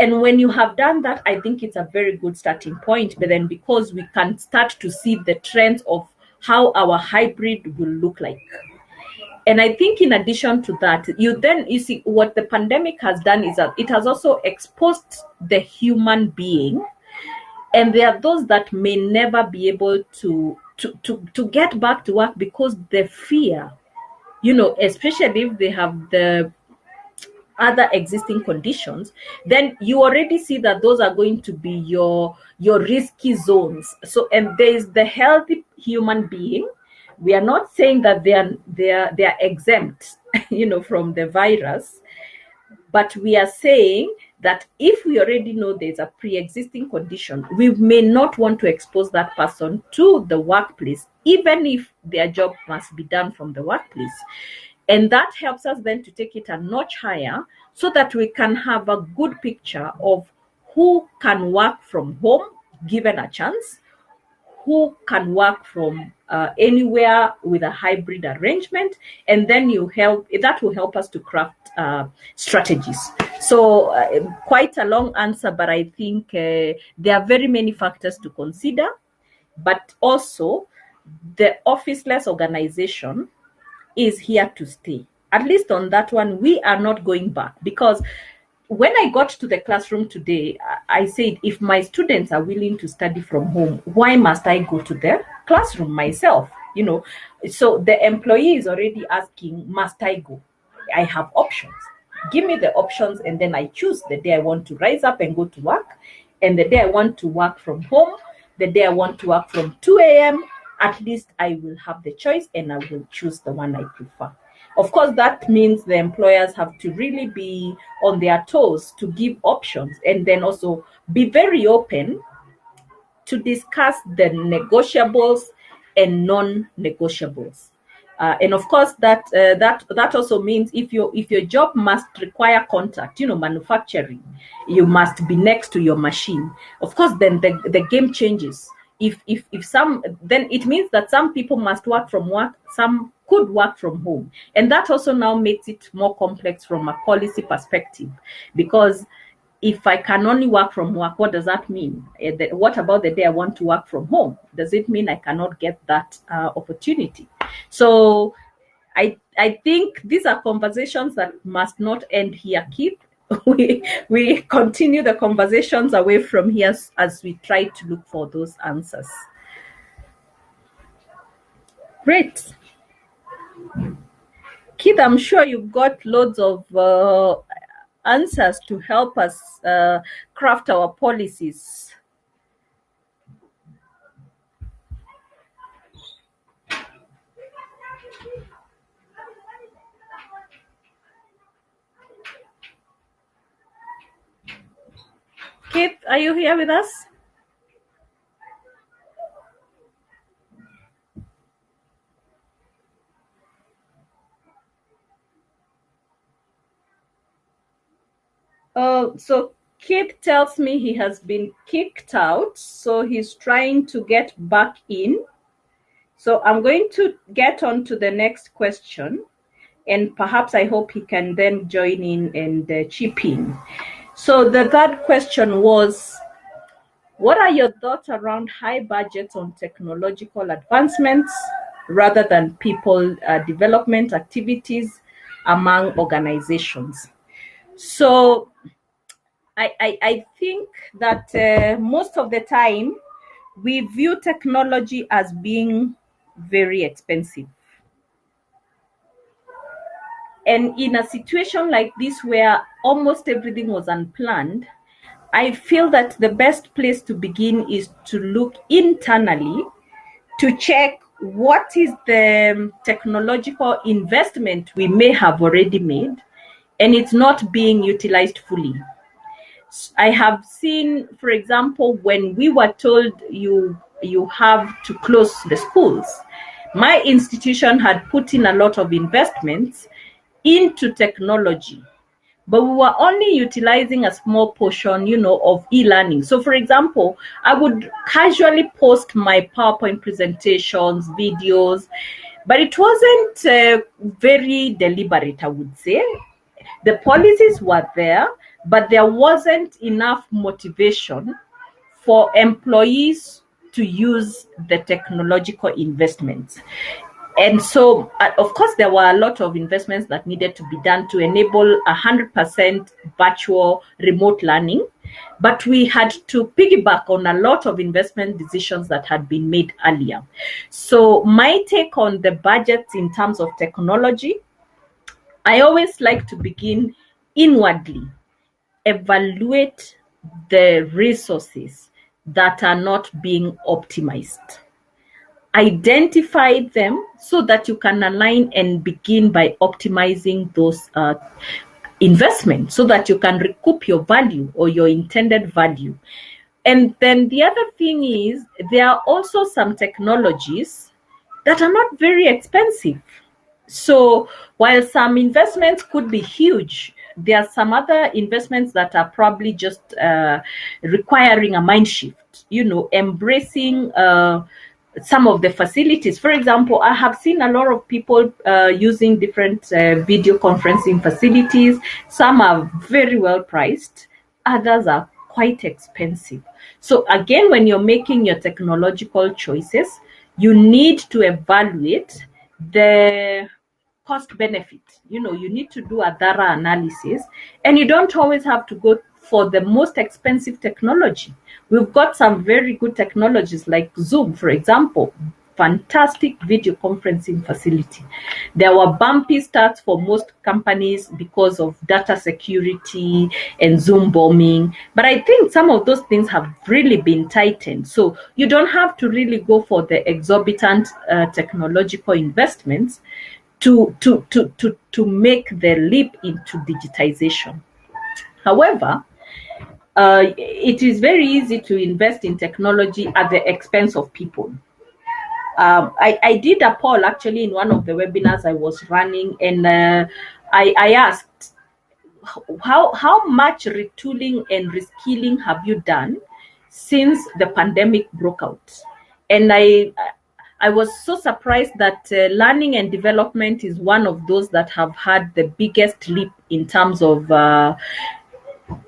And when you have done that, I think it's a very good starting point. But then because we can start to see the trends of how our hybrid will look like. And I think in addition to that, you see what the pandemic has done is that it has also exposed the human being. And there are those that may never be able to get back to work because the fear, especially if they have the other existing conditions, then you already see that those are going to be your risky zones. So, and there is the healthy human being. We are not saying that they are exempt, from the virus, but we are saying that if we already know there's a pre-existing condition, we may not want to expose that person to the workplace, even if their job must be done from the workplace. And that helps us then to take it a notch higher so that we can have a good picture of who can work from home given a chance, who can work from anywhere with a hybrid arrangement, and then that will help us to craft strategies. So quite a long answer, but I think there are very many factors to consider, but also the officeless organization is here to stay. At least on that one, we are not going back, because when I got to the classroom today, I said, if my students are willing to study from home, why must I go to the classroom myself? So the employee is already asking, must I go? I have options. Give me the options, and then I choose the day I want to rise up and go to work, and the day I want to work from home, the day I want to work from 2 a.m. At least I will have the choice, and I will choose the one I prefer. Of course, that means the employers have to really be on their toes to give options, and then also be very open to discuss the negotiables and non-negotiables. And of course, that also means if your job must require contact, manufacturing, you must be next to your machine. Of course, then the game changes. Then it means that some people must work from work, some could work from home, and that also now makes it more complex from a policy perspective, because if I can only work from work, what does that mean? What about the day I want to work from home? Does it mean I cannot get that opportunity? So I think these are conversations that must not end here, Keith. We continue the conversations away from here as we try to look for those answers. Great. Keith, I'm sure you've got loads of answers to help us craft our policies. Keith, are you here with us? So Keith tells me he has been kicked out, so he's trying to get back in. So I'm going to get on to the next question, and perhaps I hope he can then join in and chip in. So the third question was, what are your thoughts around high budgets on technological advancements rather than people development activities among organizations? So I think that most of the time we view technology as being very expensive. And in a situation like this where almost everything was unplanned, I feel that the best place to begin is to look internally to check what is the technological investment we may have already made and it's not being utilized fully. I have seen, for example, when we were told you have to close the schools, my institution had put in a lot of investments into technology, but we were only utilizing a small portion, of e-learning. So for example, I would casually post my PowerPoint presentations, videos, but it wasn't very deliberate, I would say. The policies were there, but there wasn't enough motivation for employees to use the technological investments. And so, of course, there were a lot of investments that needed to be done to enable 100% virtual remote learning. But we had to piggyback on a lot of investment decisions that had been made earlier. So my take on the budgets in terms of technology, I always like to begin inwardly, evaluate the resources that are not being optimized. Identify them so that you can align and begin by optimizing those investments so that you can recoup your value or your intended value. And then the other thing is there are also some technologies that are not very expensive. So while some investments could be huge, there are some other investments that are probably just requiring a mind shift, embracing some of the facilities. For example, I have seen a lot of people using different video conferencing facilities. Some are very well priced, others are quite expensive. So again, when you're making your technological choices, you need to evaluate the cost benefit. You need to do a thorough analysis, and you don't always have to go for the most expensive technology. We've got some very good technologies like Zoom, for example, fantastic video conferencing facility. There were bumpy starts for most companies because of data security and Zoom bombing, but I think some of those things have really been tightened. So you don't have to really go for the exorbitant technological investments to make the leap into digitization. However, it is very easy to invest in technology at the expense of people. I did a poll actually in one of the webinars I was running, and I asked, how much retooling and reskilling have you done since the pandemic broke out? And I was so surprised that learning and development is one of those that have had the biggest leap in terms of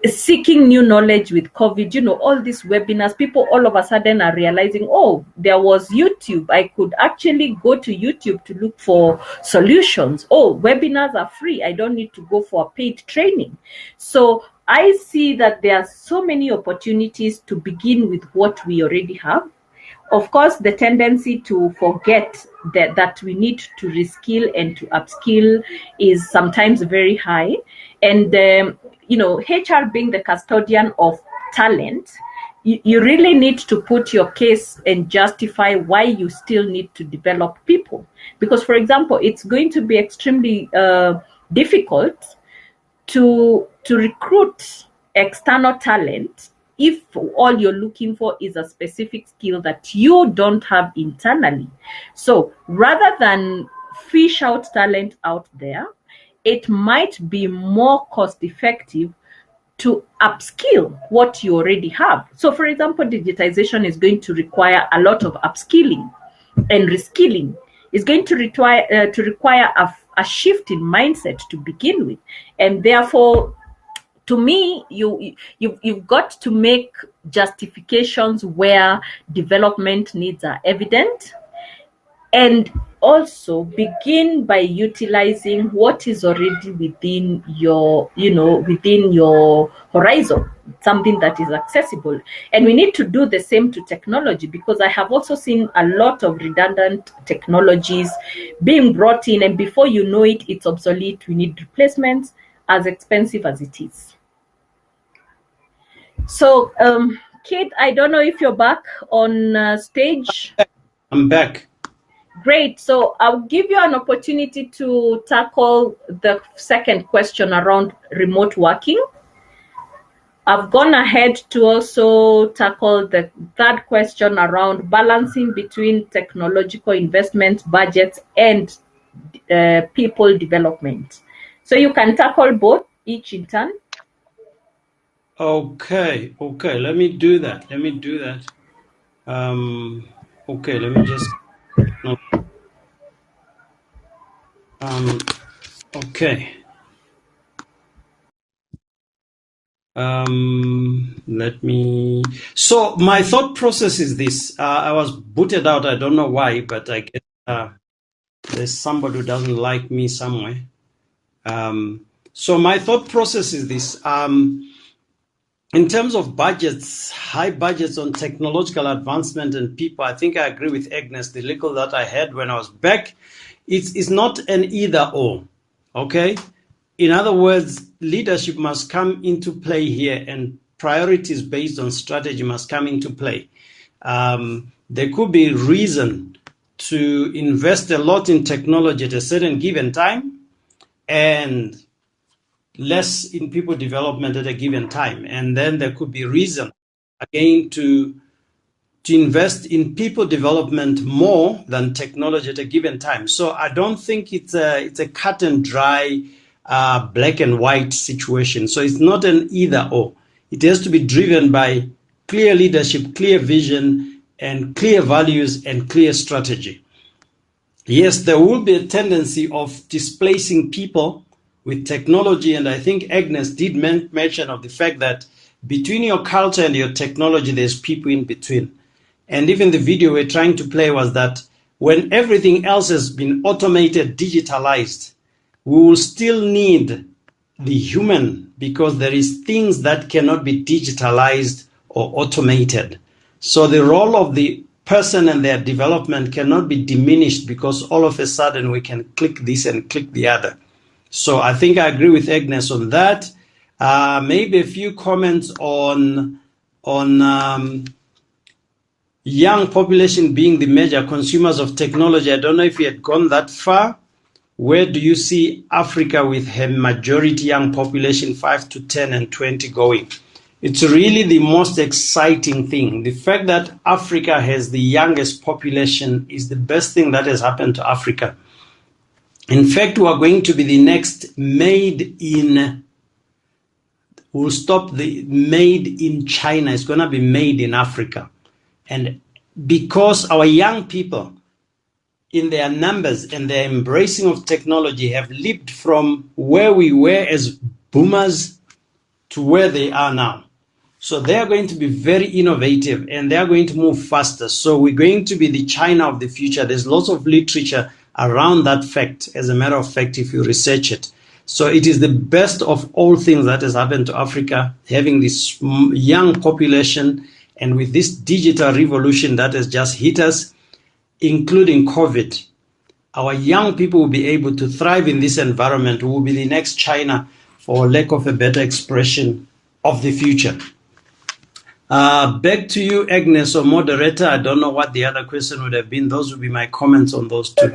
seeking new knowledge with COVID. All these webinars, people all of a sudden are realizing, oh, there was YouTube. I could actually go to YouTube to look for solutions. Oh, webinars are free. I don't need to go for a paid training. So I see that there are so many opportunities to begin with what we already have. Of course, the tendency to forget that we need to reskill and to upskill is sometimes very high. And HR being the custodian of talent, you really need to put your case and justify why you still need to develop people. Because, for example, it's going to be extremely difficult to recruit external talent if all you're looking for is a specific skill that you don't have internally. So rather than fish out talent out there, it might be more cost effective to upskill what you already have. So for example, digitization is going to require a lot of upskilling and reskilling. It's going to require a shift in mindset to begin with, and therefore, to me, you've got to make justifications where development needs are evident, and also begin by utilizing what is already within your horizon, something that is accessible. And we need to do the same to technology, because I have also seen a lot of redundant technologies being brought in, and before you know it, it's obsolete. We need replacements, as expensive as it is. So Kate, I don't know if you're back on stage. I'm back. Great. So I'll give you an opportunity to tackle the second question around remote working. I've gone ahead to also tackle the third question around balancing between technological investment budgets and people development. So you can tackle both, each in turn. Okay. Let me do that. Okay, let me just. Okay. Let me. So my thought process is this. I was booted out. I don't know why, but I guess there's somebody who doesn't like me somewhere. So my thought process is this. In terms of budgets, high budgets on technological advancement and people, I think I agree with Agnes. The little that I had when I was back, it's not an either or. Okay. In other words, leadership must come into play here, and priorities based on strategy must come into play. There could be reason to invest a lot in technology at a certain given time and less in people development at a given time. And then there could be reason, again, to invest in people development more than technology at a given time. So I don't think it's a cut and dry black and white situation. So it's not an either or. It has to be driven by clear leadership, clear vision, and clear values and clear strategy. Yes, there will be a tendency of displacing people with technology, and I think Agnes did mention of the fact that between your culture and your technology, there's people in between. And even the video we're trying to play was that when everything else has been automated, digitalized, we will still need the human, because there is things that cannot be digitalized or automated. So the role of the person and their development cannot be diminished because all of a sudden we can click this and click the other. So I think I agree with Agnes on that. Maybe a few comments on young population being the major consumers of technology. I don't know if you had gone that far. Where do you see Africa with a majority young population, 5 to 10 and 20 going? It's really the most exciting thing. The fact that Africa has the youngest population is the best thing that has happened to Africa. In fact, we are going to be the next made in, we'll stop the made in China. It's going to be made in Africa. And because our young people, in their numbers and their embracing of technology, have leaped from where we were as boomers to where they are now. So they are going to be very innovative and they are going to move faster. So we're going to be the China of the future. There's lots of literature around that fact, as a matter of fact, if you research it. So it is the best of all things that has happened to Africa, having this young population, and with this digital revolution that has just hit us, including COVID, our young people will be able to thrive in this environment. We will be the next China for lack of a better expression, of the future. Back to you, Agnes, or moderator. I don't know what the other question would have been. Those would be my comments on those two.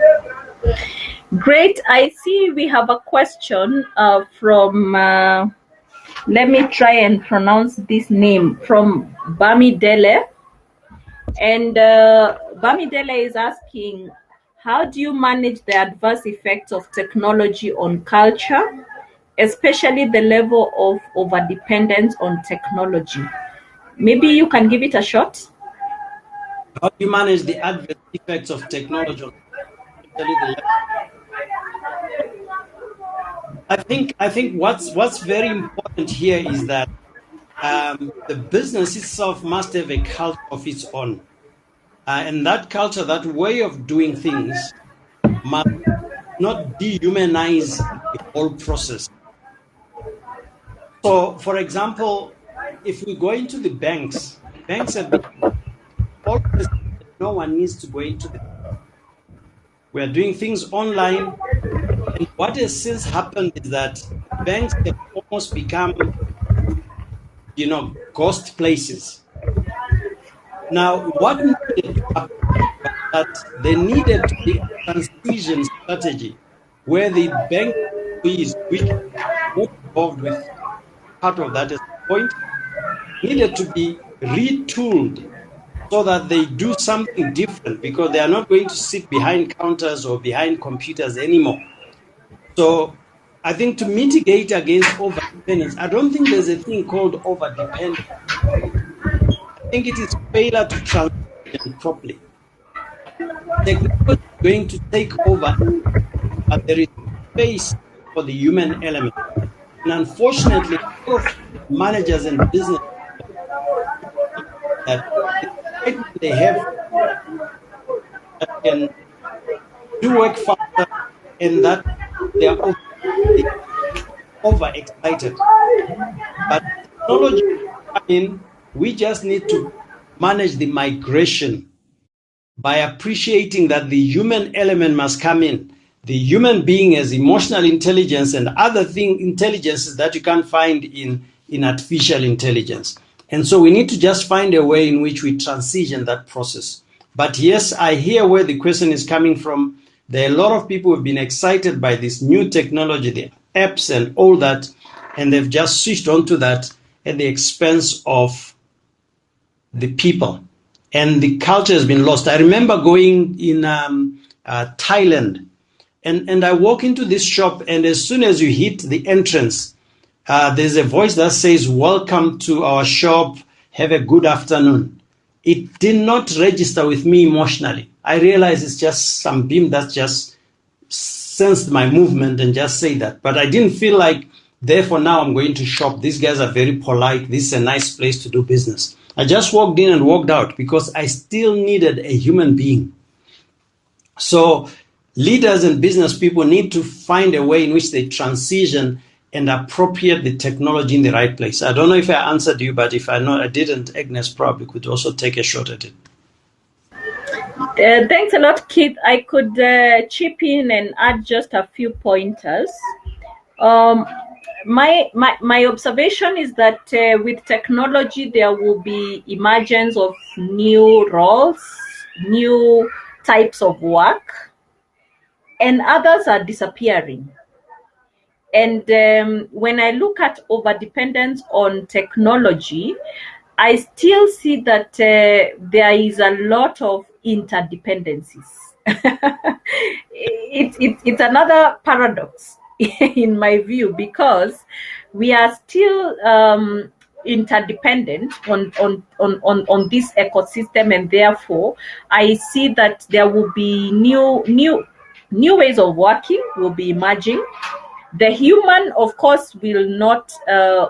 Great. I see we have a question from, let me try and pronounce this name, from Bamidele. And Bamidele is asking, how do you manage the adverse effects of technology on culture, especially the level of overdependence on technology? Maybe you can give it a shot. How do you manage the adverse effects of technology on especially the level? I think what's very important here is that the business itself must have a culture of its own. And that culture, that way of doing things, must not dehumanize the whole process. So, for example, if we go into the banks have been always that no one needs to go into the. We are doing things online, and what has since happened is that banks have almost become, ghost places. Now, what needed to happen was that there needed to be a transition strategy where the bank employees, which were not involved with part of that as a point, needed to be retooled so that they do something different, because they are not going to sit behind counters or behind computers anymore. So I think to mitigate against overdependence, I don't think there's a thing called overdependence. I think it is failure to transition properly. Technology is going to take over, but there is space for the human element. And unfortunately, a lot of managers and business that they have that can do work faster and that they are overexcited. But technology, we just need to manage the migration by appreciating that the human element must come in. The human being has emotional intelligence and other intelligences that you can't find in artificial intelligence. And so we need to just find a way in which we transition that process. But yes, I hear where the question is coming from. There are a lot of people who have been excited by this new technology, the apps and all that, and they've just switched onto that at the expense of the people. And the culture has been lost. I remember going in Thailand, and I walk into this shop, and as soon as you hit the entrance, there's a voice that says, "Welcome to our shop, have a good afternoon." It did not register with me emotionally. I realized it's just some beam that just sensed my movement and just say that. But I didn't feel like, therefore now I'm going to shop. These guys are very polite. This is a nice place to do business. I just walked in and walked out because I still needed a human being. So leaders and business people need to find a way in which they transition and appropriate the technology in the right place. I don't know if I answered you, but if I didn't, Agnes probably could also take a shot at it. Thanks a lot, Keith. I could chip in and add just a few pointers. My observation is that with technology, there will be emergence of new roles, new types of work, and others are disappearing. And when I look at overdependence on technology, I still see that there is a lot of interdependencies. It's another paradox in my view, because we are still interdependent on this ecosystem, and therefore I see that there will be new ways of working will be emerging. The human, of course, will not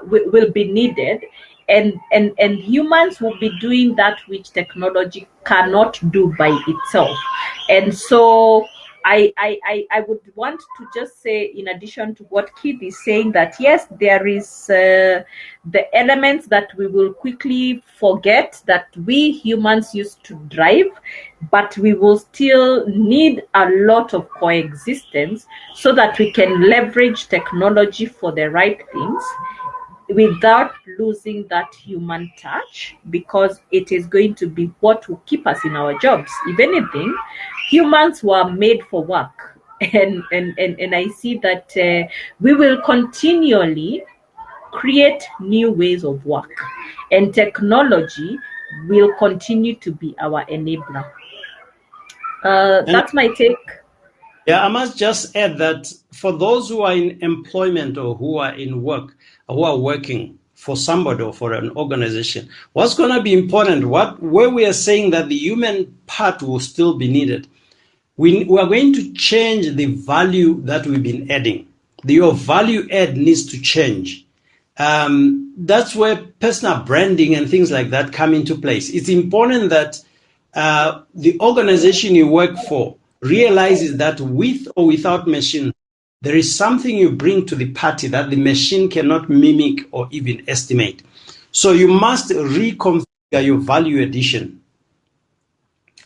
will be needed, and humans will be doing that which technology cannot do by itself. And so I would want to just say, in addition to what Keith is saying, that yes, there is the elements that we will quickly forget that we humans used to drive, but we will still need a lot of coexistence so that we can leverage technology for the right things without losing that human touch, because it is going to be what will keep us in our jobs. If anything, humans were made for work. And I see that we will continually create new ways of work, and technology will continue to be our enabler. That's my take. Yeah, I must just add that for those who are in employment or who are in work, who are working for somebody or for an organization, what's going to be important, where we are saying that the human part will still be needed, we are going to change the value that we've been adding. Your value add needs to change. That's where personal branding and things like that come into place. It's important that the organization you work for realizes that with or without machine, there is something you bring to the party that the machine cannot mimic or even estimate. So you must reconfigure your value addition.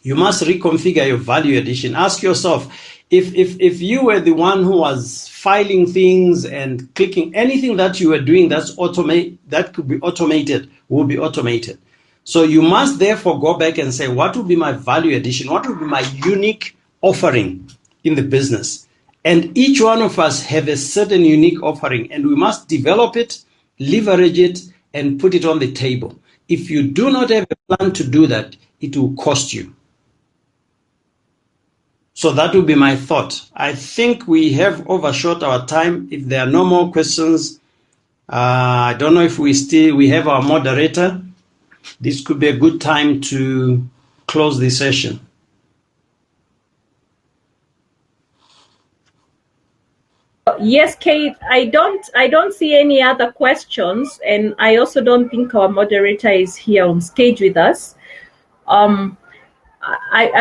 You must reconfigure your value addition. Ask yourself, if you were the one who was filing things and clicking, anything that you were doing that could be automated will be automated. So you must therefore go back and say, what would be my value addition? What would be my unique offering in the business? And each one of us have a certain unique offering, and we must develop it, leverage it, and put it on the table. If you do not have a plan to do that, it will cost you. So that would be my thought. I think we have overshot our time. If there are no more questions, I don't know if we have our moderator. This could be a good time to close the session. Yes, Kate, I don't see any other questions, and I also don't think our moderator is here on stage with us. I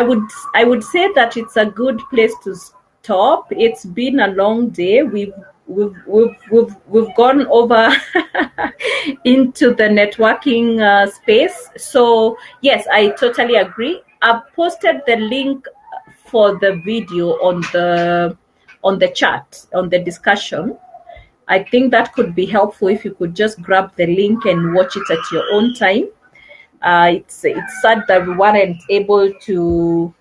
would say that it's a good place to stop. It's been a long day. We've gone over into the networking space. So yes, I totally agree. I've posted the link for the video on the chat, on the discussion. I think that could be helpful if you could just grab the link and watch it at your own time. It's sad that we weren't able to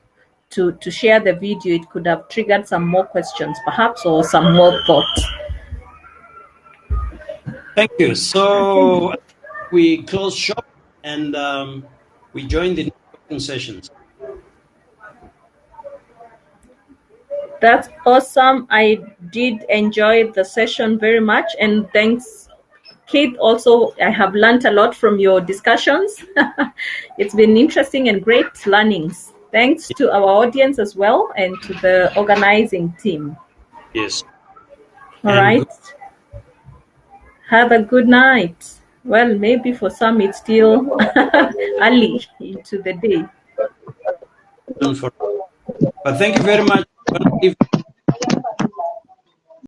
share the video. It could have triggered some more questions, perhaps, or some more thoughts. Thank you. So we close shop and we join the networking sessions. That's awesome. I did enjoy the session very much, and thanks, Kate. Also, I have learned a lot from your discussions. It's been interesting and great learnings. Thanks to our audience as well, and to the organizing team. Yes. All right. Have a good night. Well, maybe for some it's still early into the day. But thank you very much.